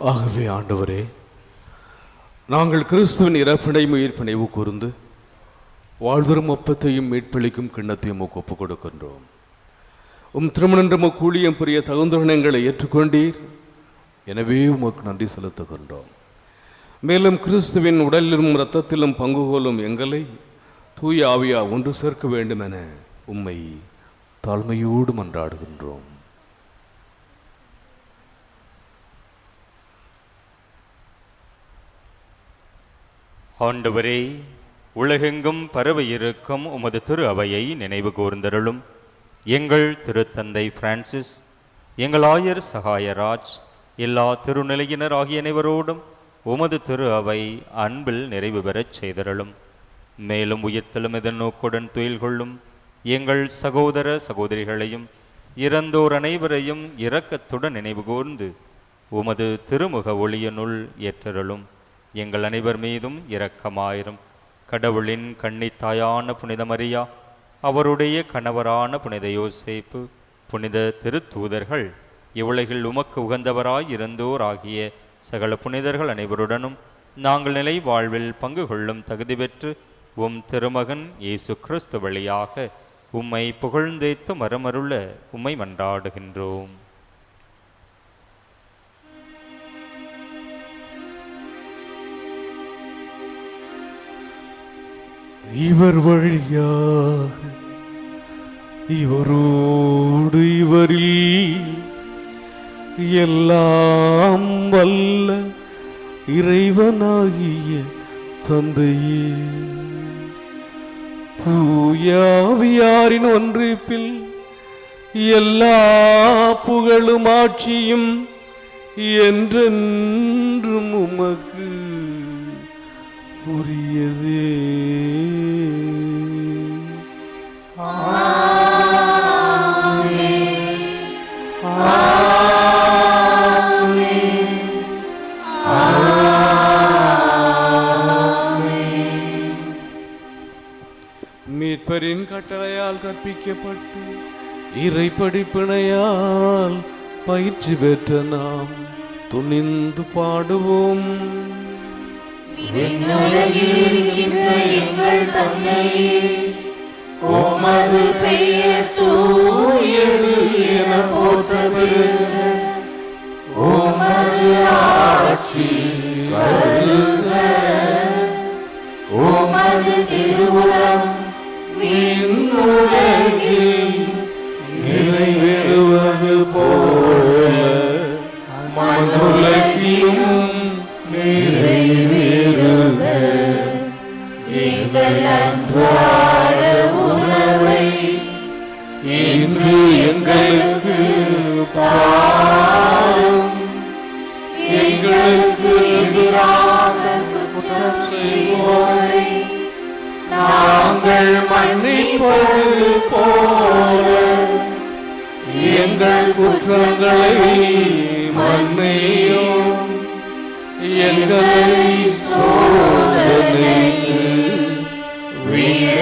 ஆகவே ஆண்டவரே, நாங்கள் கிறிஸ்துவின் இறப்பினையும் உயிர்ப்பினையும் கூர்ந்து வாழ்தரும் அப்பத்தையும் மீட்பளிக்கும் கிண்ணத்தையும் ஒப்புக் கொடுக்கின்றோம். திருமணன்ற கூலியம் புரிய தகுந்தவனங்களை ஏற்றுக்கொண்டீர், எனவே உமக்கு நன்றி செலுத்துகின்றோம். மேலும் கிறிஸ்துவின் உடலிலும் இரத்தத்திலும் பங்கு கொள்ளும் எங்களை தூய ஆவியா ஒன்று சேர்க்க வேண்டும் என உம்மை தாழ்மையோடு மன்றாடுகின்றோம். ஆண்டவரே, உலகெங்கும் பரவ இருக்கும் உமது திரு அவையை நினைவு கூர்ந்தருளும். எங்கள் திருத்தந்தை பிரான்சிஸ், எங்கள் ஆயர் சகாயராஜ், எல்லா திருநிலையினர் ஆகிய அனைவரோடும் உமது திரு அவை அன்பில் நிறைவு பெறச் செய்தருளும். மேலும் உயிர்த்தெழும் எதிர்நோக்குடன் துயில் கொள்ளும் எங்கள் சகோதர சகோதரிகளையும் இறந்தோர் அனைவரையும் இரக்கத்துடன் நினைவு கூர்ந்து உமது திருமுக ஒளியினுள் ஏற்றருளும். எங்கள் அனைவர் மீதும் இரக்கமாயிரும். கடவுளின் கன்னித்தாயான புனித மரியா, அவருடைய கணவரான புனித யோசேப்பு, புனித திருத்தூதர்கள், இவ்வுலகில் உமக்கு உகந்தவராய் இருந்தோர் ஆகிய சகல புனிதர்கள் அனைவருடனும் நாங்கள் நிலை வாழ்வில் பங்கு கொள்ளும் தகுதி பெற்று உம் திருமகன் இயேசு கிறிஸ்து வழியாக உம்மை புகழ்ந்தேத்து மரமருள உம்மை மன்றாடுகின்றோம். இவர் வழியாக இவரோடு இவரில் எல்லாம் வல்ல இறைவனாகிய தந்தையே, தூயாவியாரின் ஒன்றிப்பில் எல்லா புகழும் ஆட்சியும் என்றென்றும் உமக்கு உரியதே. மீட்பரின் கட்டளையால் கற்பிக்கப்பட்டு இறை படிப்பினையால் பயிற்சி பெற்ற நாம் துணிந்து பாடுவோம். விண்ணுலகில் இருக்கின்ற எங்கள் தந்தையே, உமது பெயர் தூயது என போற்றப்படுக. உமது ஆட்சி வருக. உமது திருவுளம் விண்ணுலகில் நிறைவேறுவது போல மண்ணுலகிலும் நிறைவேறுக. எங்கள் அன்றாட உணவை இன்று எங்களுக்கு தாரும். எங்களுக்கு எதிராக நாங்கள் மன்னிப்பது போல எங்கள் குற்றங்களை மன்னியும், எங்களை சோதனைக்கு விழவிடாதேயும்,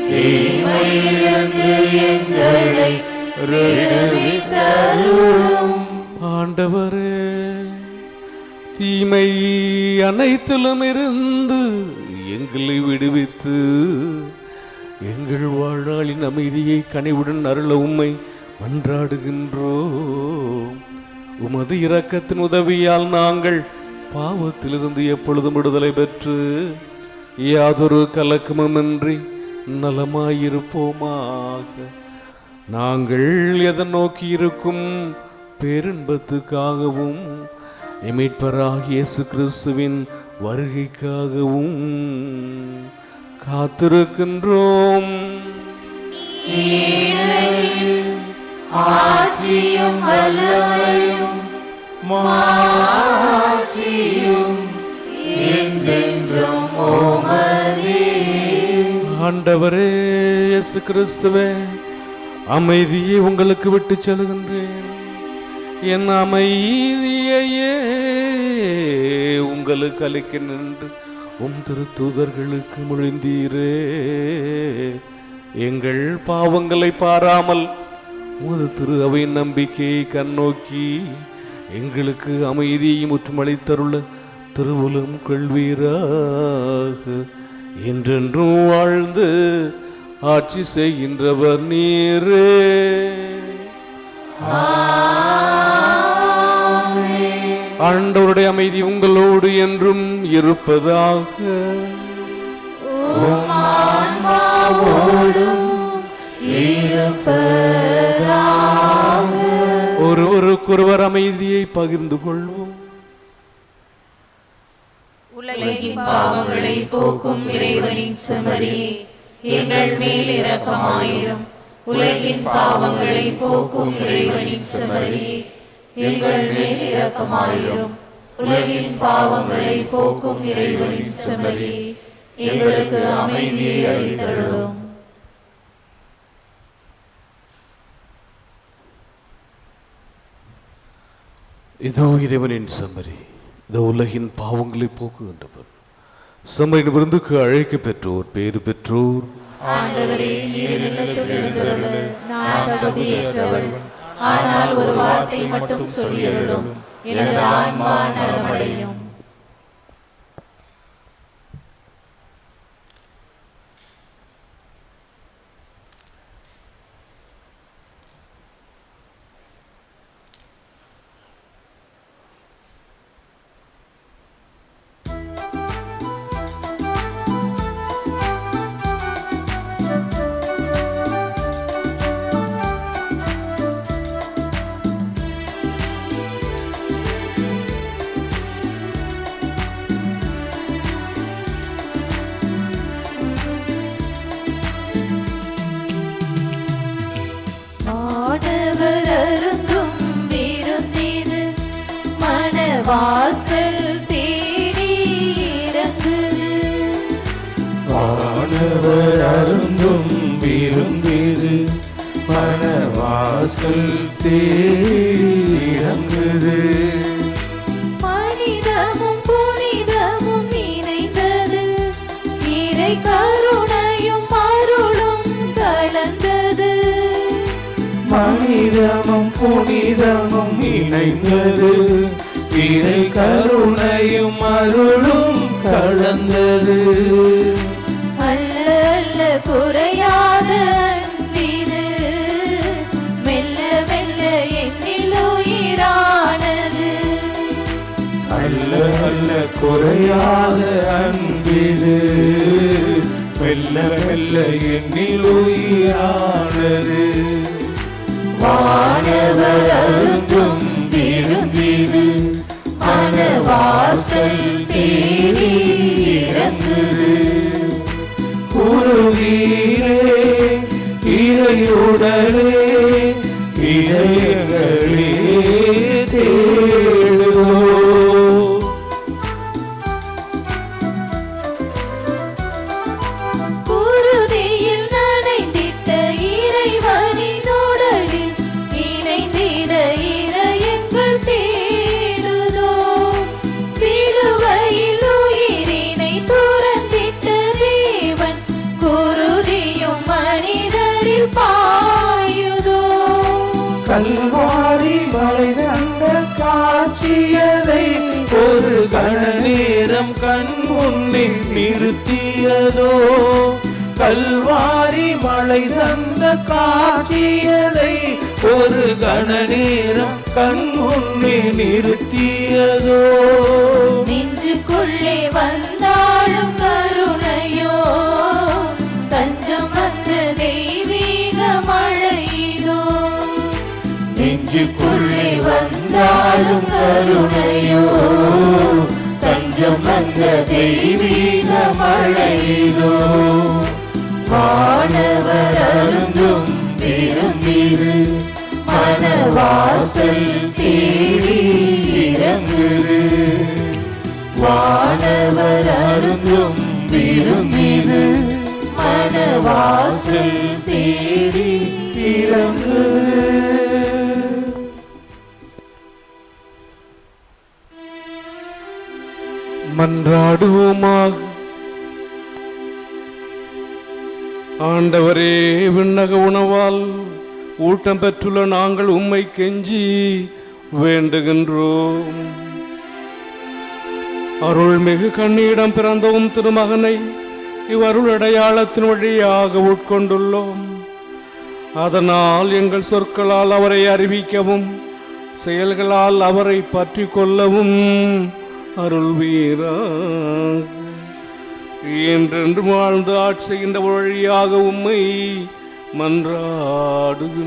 தீமையிலிருந்து எங்களை விடுவித்தருளும். ஆண்டவரே, தீமை அனைத்திலும் இருந்து எங்களை விடுவித்து எங்கள் வாழ்நாளின் அமைதியை கனிவுடன் அருள உம்மை மன்றாடுகின்றோம். உமது இரக்கத்தின் உதவியால் நாங்கள் பாவத்திலிருந்து எப்பொழுதும் விடுதலை பெற்று யாதொரு கலக்கமுமின்றி நலமாயிருப்போமாக. நாங்கள் எதை நோக்கி இருக்கும் பேரின்பத்துக்காகவும் மீட்பராகிய இயேசு கிறிஸ்துவின் வருகைக்காகவும் காத்திருக்கின்றோம். ஆட்சியும் வல்லமையும் மாட்சியும் என்றென்றும் உமதே. ஆண்டவரே இயேசு கிறிஸ்துவே, அமைதியை உங்களுக்கு விட்டு செல்கின்றேன். என் அமைதியையே உங்களுக்கு அளிக்கிறேன் என்று உம் திருத்தூதர்களுக்கு மொழிந்தீரே. எங்கள் பாவங்களை பாராமல் உமது திரு அவையின் நம்பிக்கையை கண்ணோக்கி எங்களுக்கு அமைதியை முற்றுமளித்தருள திருவுலம் கொள்வீராக. என்றென்றும் வாழ்ந்து ஆட்சி செய்கின்றவர் நீரே. ஆண்டவருடைய அமைதி உங்களோடு என்றும் இருப்பதாக. ஒருவருக்கொருவர் அமைதியை பகிர்ந்து கொள்வோம். உலகின் பாவங்களை போக்கும் இறைவனின் செம்மறியே, எங்கள் மேல் இரக்கமாயிரும். உலகின் பாவங்களை போக்கும் இறைவனின் செம்மறியே, எங்கள் மேல் இரக்கமாயிரும். உலகின் பாவங்களை போக்கும் இறைவனின் செம்மறியே, எங்களுக்கு அமைதியை அளித்தருளும். இதோ இறைவனின் செம்மறி, இதோ உலகின் பாவங்களை போக்குகின்றவர். செம்மறியின் விருந்துக்கு அழைக்க பெற்றோர் பேறு பெற்றோர். ஆண்டவரே, நீர் நிலத்தில் எழுந்தருள நான் தகுதியற்றவள். ஆனால் ஒரு வார்த்தை மட்டும் சொல்லியருளும், எனது ஆன்மா நலமடையும். வாசல் தேடி இறங்குது. வானவர் அருந்தும் விருந்திது, மனவாசல் தேடி இறங்குது. மனிதமும் புனிதமும் இணைந்தது, இறை கருணையும் அருளும் கலந்தது. மனிதமும் புனிதமும் இணைந்தது, இறை கருணையும் அருளும் கலந்தது. அல்ல அல்ல குறையாத அன்பிது, மெல்ல மெல்ல என்னில் உயிரானது. அல்ல அல்ல குறையாத அன்பிது, மெல்ல மெல்ல என்னில் உயிரானது. வானவர் அருந்தும் விருந்திது, மனவாசல் தேடி இறங்குது. குருவீரே இறையுடனே இதயங்களே தேடுவோம். காட்சியதை ஒரு கண நேரம் கண் முன்னே நிறுத்தியதோ கல்வாரி மலை தந்த காட்சியதை ஒரு கண நேரம் கண் முன்னே நிறுத்தியதோ நெஞ்சுக்குள்ளே வந்தாலும் கருணையோ தஞ்சம் வந்த தெய்வீக மழையோ நெஞ்சுக்குள்ளே வந்தாலும் கருணையோ தஞ்சம் வந்த தெய்வீக மழையோ வானவர் அருந்தும் விருந்திரு மனவாசல் தேடி இறங்குது வானவர் அருந்தும் விருந்திரு மனவாசல் தேடி இறங்குது. மன்றாடுவோமாக. ஆண்டவரே, விண்ணக உணவால் ஊட்டம் பெற்றுள்ள நாங்கள் உம்மை கெஞ்சி வேண்டுகின்றோம். அருள்மிகு கண்ணியிடம் பிறந்தவும் திருமகனை இவ்வருள் அடையாளத்தின் வழியாக உட்கொண்டுள்ளோம். அதனால் எங்கள் சொற்களால் அவரை அறிவிக்கவும் செயல்களால் அவரை பற்றி கொள்ளவும் அருள்வீராக. என்றென்றும் வாழ்ந்து ஆட்சி செய்கின்ற வழியாக உம்மை மன்றாடுகின்றோம்.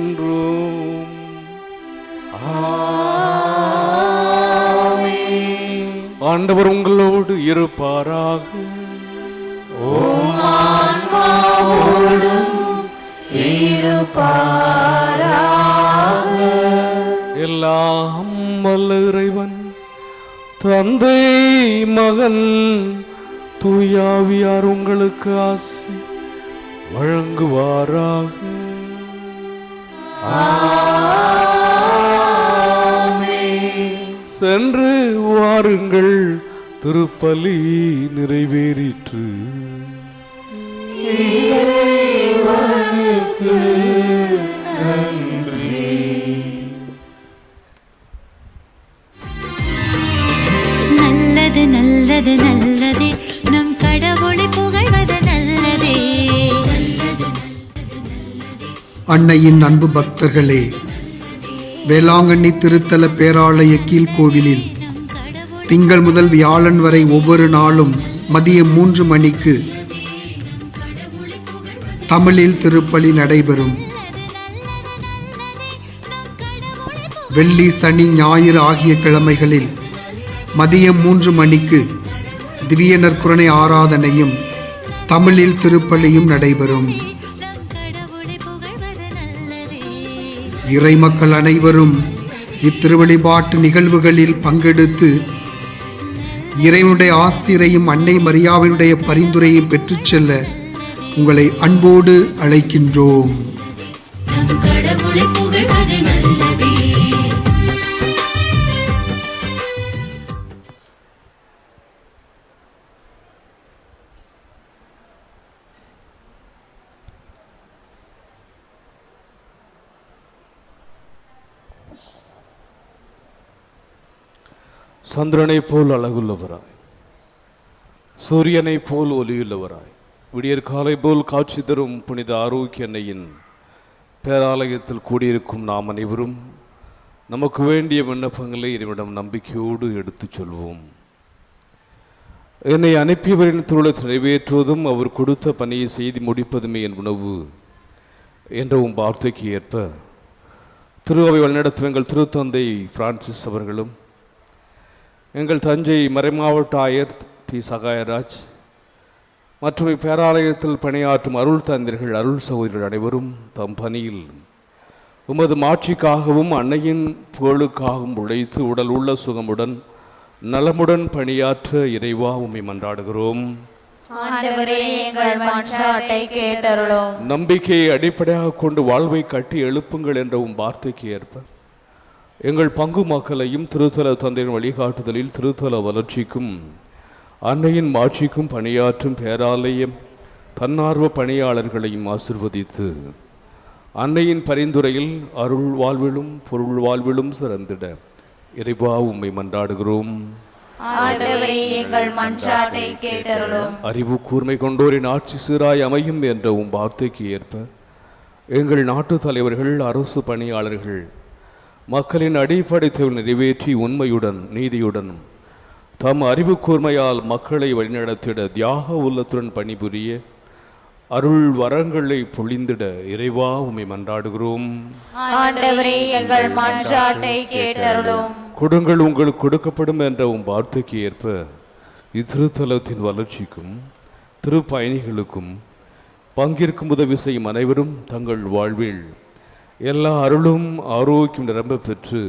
ஆண்டவர் உங்களோடு இருப்பாராக. எல்லாம் வல்ல இறைவன் தந்தை மகன் தூயாவியார் உங்களுக்கு ஆசி வழங்குவாராக. சென்று வாருங்கள், திருப்பலி நிறைவேறிற்று. நல்லது நல்லது நல்லதே, நம் கடவுளை புகழ்வது நல்லதே. அன்னையின் அன்பு பக்தர்களே, வேளாங்கண்ணி திருத்தல பேராலய கீழ்கோவிலில் திங்கள் முதல் வியாழன் வரை ஒவ்வொரு நாளும் மதியம் 3 மணிக்கு தமிழில் திருப்பலி நடைபெறும். வெள்ளி, சனி, ஞாயிறு ஆகிய கிழமைகளில் மதியம் 3 மணிக்கு திவ்ய நற்கருணை ஆராதனையும் தமிழில் திருப்பலியும் நடைபெறும். இறைமக்கள் அனைவரும் இத்திருவழிபாட்டு நிகழ்வுகளில் பங்கெடுத்து இறைவனுடைய ஆசிரையும் அன்னை மரியாவினுடைய பரிந்துரையும் பெற்றுச் செல்ல உங்களை அன்போடு அழைக்கின்றோம். சந்திரனை போல் அழகுள்ளவராய், சூரியனை போல் ஒளியுள்ளவராய், விடியற்காலை போல் காட்சி தரும் புனித ஆரோக்கிய அன்னையின் பேராலயத்தில் கூடியிருக்கும் நாம் அனைவரும் நமக்கு வேண்டிய விண்ணப்பங்களை இறைவனிடம் நம்பிக்கையோடு எடுத்துச் சொல்வோம். என்னை அனுப்பியவரின் திருவுளத்தை நிறைவேற்றுவதும் அவர் கொடுத்த பணியை செய்து முடிப்பதுமே என் உணவு என்ற வார்த்தைக்கு ஏற்ப திரு அவை வழிநடத்தும் எங்கள் திருத்தந்தை பிரான்சிஸ் அவர்களும் எங்கள் தஞ்சை மறைமாவட்ட ஆயர் டி சகாயராஜ் மற்றும் இப்பேராலயத்தில் பணியாற்றும் அருள் தந்தையர்கள், அருள் சகோதரர்கள் அனைவரும் தம் பணியில் உமது மாட்சிக்காகவும் அன்னையின் புகழுக்காகவும் உழைத்து உடல் உள்ள சுகமுடன் நலமுடன் பணியாற்ற இறைவா உம்மை மன்றாடுகிறோம். ஆண்டவரே, எங்கள் மன்றாட்டை கேட்டருளும். நம்பிக்கையை அடிப்படையாக கொண்டு வாழ்வை கட்டி எழுப்புங்கள் என்ற வார்த்தைக்கு ஏற்ப எங்கள் பங்கு மக்களையும் திருத்தல தந்தையின் வழிகாட்டுதலில் திருத்தல வளர்ச்சிக்கும் அன்னையின் மாட்சிக்கும் பணியாற்றும் பேராலயம் தன்னார்வ பணியாளர்களையும் ஆசிர்வதித்து அன்னையின் பரிந்துரையில் அருள் வாழ்விலும் பொருள் வாழ்விலும் சிறந்திட இறைவா உம்மை மன்றாடுகிறோம். ஆண்டவரே எங்கள் மன்றாட்டை கேட்டருளும். அறிவு கூர்மை கொண்டோரின் ஆட்சி சீராய் அமையும் என்ற உம் வார்த்தைக்கு ஏற்ப எங்கள் நாட்டு தலைவர்கள், அரசு பணியாளர்கள் மக்களின் அடிப்படை தேவை நிறைவேற்றி உண்மையுடன் நீதியுடன் தம் அறிவு கூர்மையால் மக்களை வழிநடத்திட தியாக உள்ளத்துடன் பணிபுரிய அருள் வரங்களை பொழிந்திட இறைவா உம்மை மன்றாடுகிறோம். ஆண்டவரே எங்கள் மன்றாட்டை கேட்டருளும். கொடுங்கள் உங்களுக்கு கொடுக்கப்படும் என்ற உம் வார்த்தைக்கு ஏற்ப இத்திருத்தலத்தின் வளர்ச்சிக்கும் திருப்பயணிகளுக்கும் பங்கிற்கும் உதவி செய்யும் அனைவரும் தங்கள் வாழ்வில் எல்லா அருளும் ஆரோக்கியம் நிரம்ப பெற்று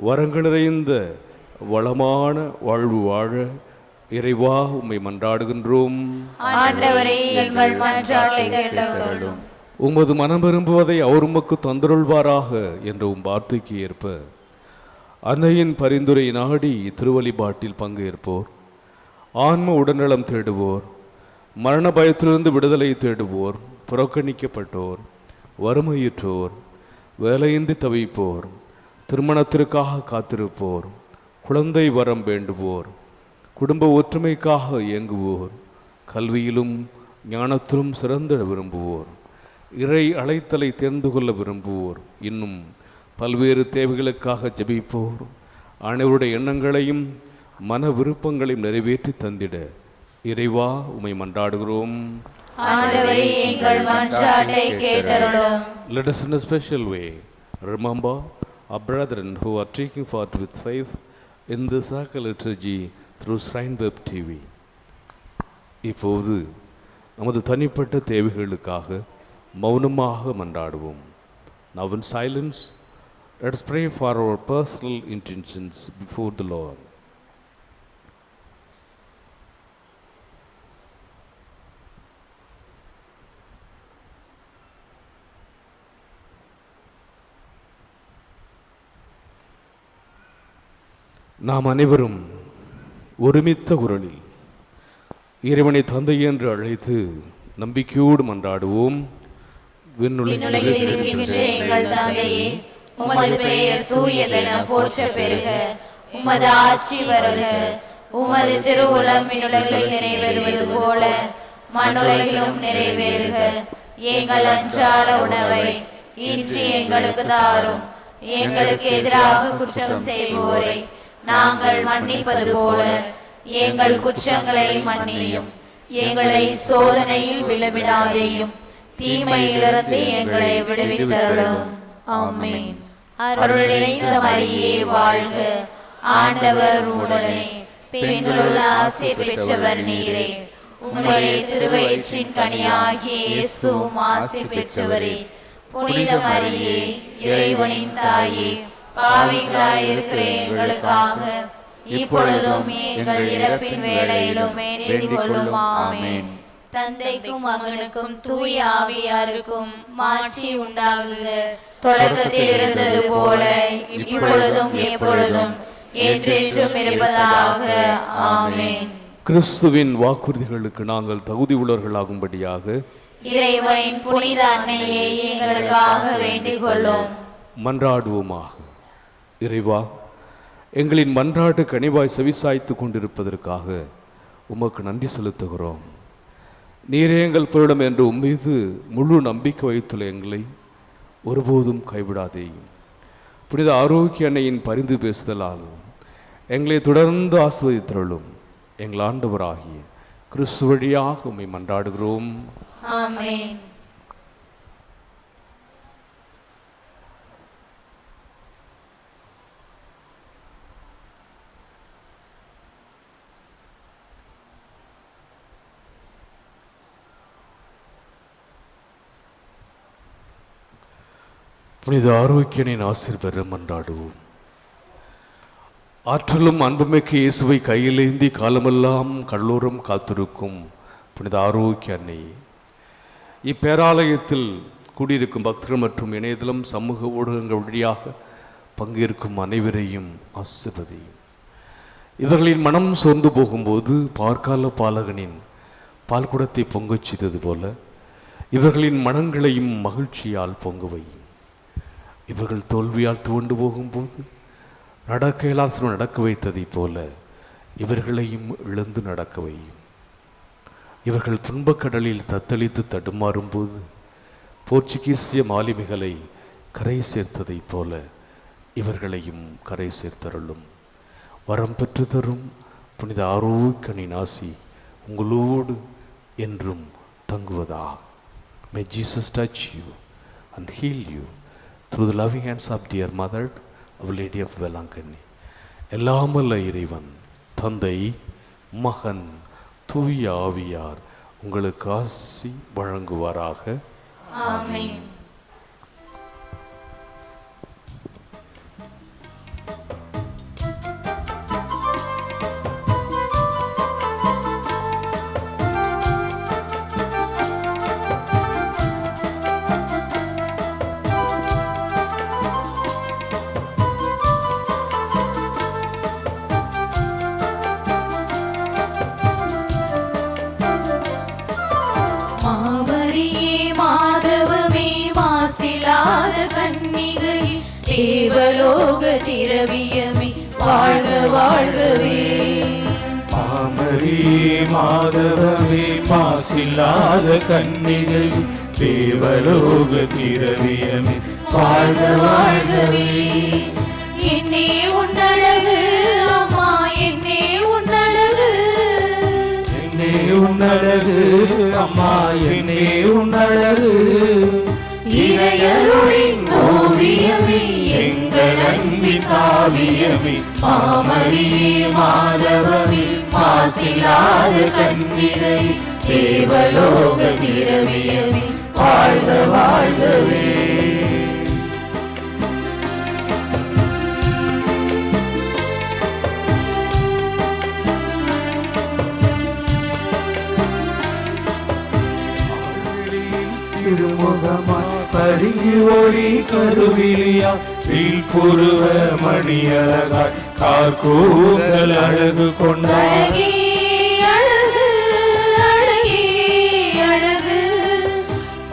வரங்கள் நிறைந்த வளமான வாழ்வு வாழ இறைவா உம்மை மன்றாடுகின்றோம். ஆண்டவரே எங்கள் மன்றாட்டை கேட்டருளும். உமது மனம் விரும்புவதை அவர் உமக்கு தந்தருள்வாராக என்ற உம் வார்த்தைக்கு ஏற்ப அன்னையின் பரிந்துரை நாடி திருவழிபாட்டில் பங்கேற்போர், ஆன்ம உடல்நலம் தேடுவோர், மரண பயத்திலிருந்து விடுதலை தேடுவோர், புறக்கணிக்கப்பட்டோர், வறுமையுற்றோர், வேலையின்றி தவிப்போர், திருமணத்திற்காக காத்திருப்போர், குழந்தை வரம் வேண்டுவோர், குடும்ப ஒற்றுமைக்காக இயங்குவோர், கல்வியிலும் ஞானத்திலும் சிறந்திட விரும்புவோர், இறை அழைத்தலை தெரிந்து கொள்ள விரும்புவோர், இன்னும் பல்வேறு தேவைகளுக்காக ஜெபிப்போர் அனைவருடைய எண்ணங்களையும் மன விருப்பங்களையும் நிறைவேற்றி தந்திட இறைவா உம்மை மன்றாடுகிறோம். ஆண்டவரே எங்கள் மன்றாட்டை கேட்டருளும். Let us in a special way remember our brethren who are taking part with faith in the sacred liturgy through Shrine Web TV. இப்போது நமது தனிப்பட்ட தேவைகளுக்காக மௌனமாக மன்றாடுவோம். Now in silence, let us pray for our personal intentions before the Lord. நாம் அனைவரும் ஒருமித்த குரலில் இறைவனை தந்தை என்று அழைத்து நம்பிக்கையோடு மன்றாடுவோம். விண்ணுலகில் இருக்கின்ற எங்கள் தந்தையே, உமது பெயர் தூயதென போற்ற பெறுக. உமது ஆட்சி வருக. உமது திருவுளம் விண்ணுலகில் நிறைவேறுவது போல மண்ணுலகிலும் நிறைவேறுக. எங்கள் அன்றாட உணவை இன்று எங்களுக்கு தாரும். எங்களுக்கு எதிராக குற்றம் செய்வோரை நாங்கள் மன்னிப்பது போல எங்கள் குற்றங்களை மன்னியும். எங்களை சோதனையில் விழவிடாதேயும், தீமையிலிருந்து எங்களை விடுவித்தருளும். ஆமென். அருள் நிறைந்த மரியே வாழ்க. ஆண்டவர் உடனே பெண்களுள் ஆசி பெற்றவர் நீரே. உம்முடைய திருவயிற்றின் கனியாகிய இயேசுவும் ஆசி பெற்றவரே. புனித மரியே, இறைவனின் தாயே, பாவிகளாய் இருக்கிற எங்களுக்காக இப்பொழுதும் எங்கள் இறப்பின் வேளையிலும் வேண்டிக் கொள்ளும். ஆமென். தந்தைக்கும் மகனுக்கும் தூய ஆவியாருக்கும் மாட்சி உண்டாகுக. தொடக்கத்தில் இருந்தது போல இப்பொழுதும் எப்பொழுதும் என்றென்றும் இருப்பதாக. ஆமென். கிறிஸ்துவின் வாக்குறுதிகளுக்கு நாங்கள் தகுதி உள்ளவர்களாகும்படியாக இறைவனின் புனித அன்னையை எங்களுக்காக வேண்டிக் கொள்ளும். மன்றாடுவோமாக. இறைவா, எங்களின் மன்றாட்டு கனிவாய் செவிசாய்த்து கொண்டிருப்பதற்காக உமக்கு நன்றி செலுத்துகிறோம். நீரே எங்கள் பொருடம் என்று உம்மீது முழு நம்பிக்கை வைத்துள்ள எங்களை ஒருபோதும் கைவிடாதேயும். புனித ஆரோக்கிய அன்னையின் பரிந்து பேசுதலால் எங்களை தொடர்ந்து ஆசீர்வதித்தருளும். எங்கள் ஆண்டவராகிய கிறிஸ்து வழியாக உம்மை மன்றாடுகிறோம். ஆமென். புனித ஆரோக்கியனின் ஆசீர் பெற மன்றாடுவோம். ஆற்றலும் அன்புமிக்க இயேசுவை கையிலேந்தி காலமெல்லாம் கடலோரம் காத்திருக்கும் புனித ஆரோக்கிய அன்னையே, இப்பேராலயத்தில் கூடியிருக்கும் பக்தர்கள் மற்றும் இணையதளம் சமூக ஊடகங்கள் வழியாக பங்கேற்கும் அனைவரையும் ஆசீர்வதியும். இவர்களின் மனம் சோர்ந்து போகும்போது பார்க்கால பாலகனின் பால்குடத்தை பொங்கச் செய்தது போல இவர்களின் மனங்களையும் மகிழ்ச்சியால் பொங்க வையும். இவர்கள் தோல்வியால் துவண்டு போகும்போது நடக்க இயலாத நடக்க வைத்ததைப் போல இவர்களையும் எழுந்து நடக்க வையும். இவர்கள் துன்பக்கடலில் தத்தளித்து தடுமாறும்போது போர்ச்சுகீசிய மாலுமிகளை கரை சேர்த்ததைப் போல இவர்களையும் கரை சேர்த்தருளும். வரம் பெற்று தரும் புனித ஆரோக்கியனின் ஆசி உங்களோடு என்றும் தங்குவதா. May Jesus touch you and heal you through the loving hands of dear mother, Our Lady of Velankani. எல்லாம் வல்ல இறைவன் தந்தை, மகன், தூய ஆவியார் உங்களுக்கு ஆசி வழங்குவாராக. ஆமென். தேவலோக திரவியமே வாழ்க வாழ்கவே. மாமரியே மாதவமே மாசில்லாத கன்னிகை தேவலோக திரவியமே வாழ்க வாழ்கவே. என்னே உன்னழகு அம்மா, என்னே உன்னழகு, என்னே உன்னழகு அம்மா, என்னே உன்னழகு. இறையருளின் ஓவியமே எங்கள் அன்பின் காவியமே. மாமரியே மாதவமே மாசில்லாத கன்னிகை தேவலோக திரவியமே வாழ்க வாழ்கவே. திருமுகமாய் பருங்கி ஒளி கருவிலியா வீழ்புருவ மணியழகாய் கார்கூந்தல் அழகு கொண்டார். அழகு அழகே அழகு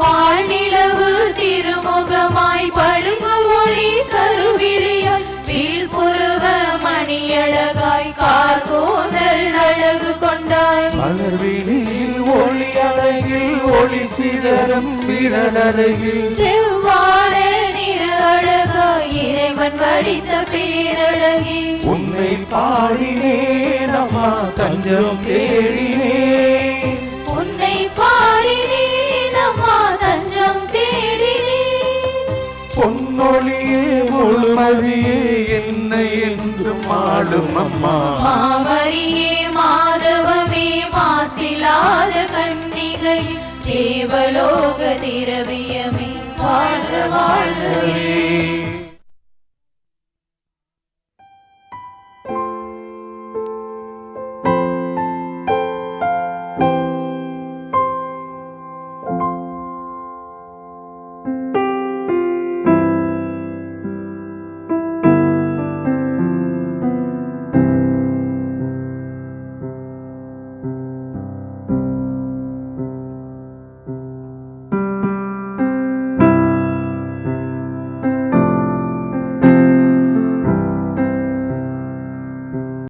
பாழ்நிலவு திருமுகமாய் பழுங்கு ஒளி கருவிழியாய் வீழ்புருவ மணியழகாய் கார்கூந்தல் அழகு கொண்டாய். மலர்விழியில் ஒளி அழகில் ஒளி சிதறும் விரலழகில் செவ்வாழ நிற அழகாய் இறைவன் வடித்த பேரழகி. உன்னை பாடினேன் அம்மா தஞ்சம் தேடினேன். உன்னை பாடினேன் அம்மா தஞ்சம் தேடினேன். பொன்னொழியே முழுமதியே என்னை என்றும் ஆளும் அம்மா. மாமரியே மாதவமே மாசில்லாத கன்னிகை தேவலோக திரவியமே வாழ்க வாழ்கவே.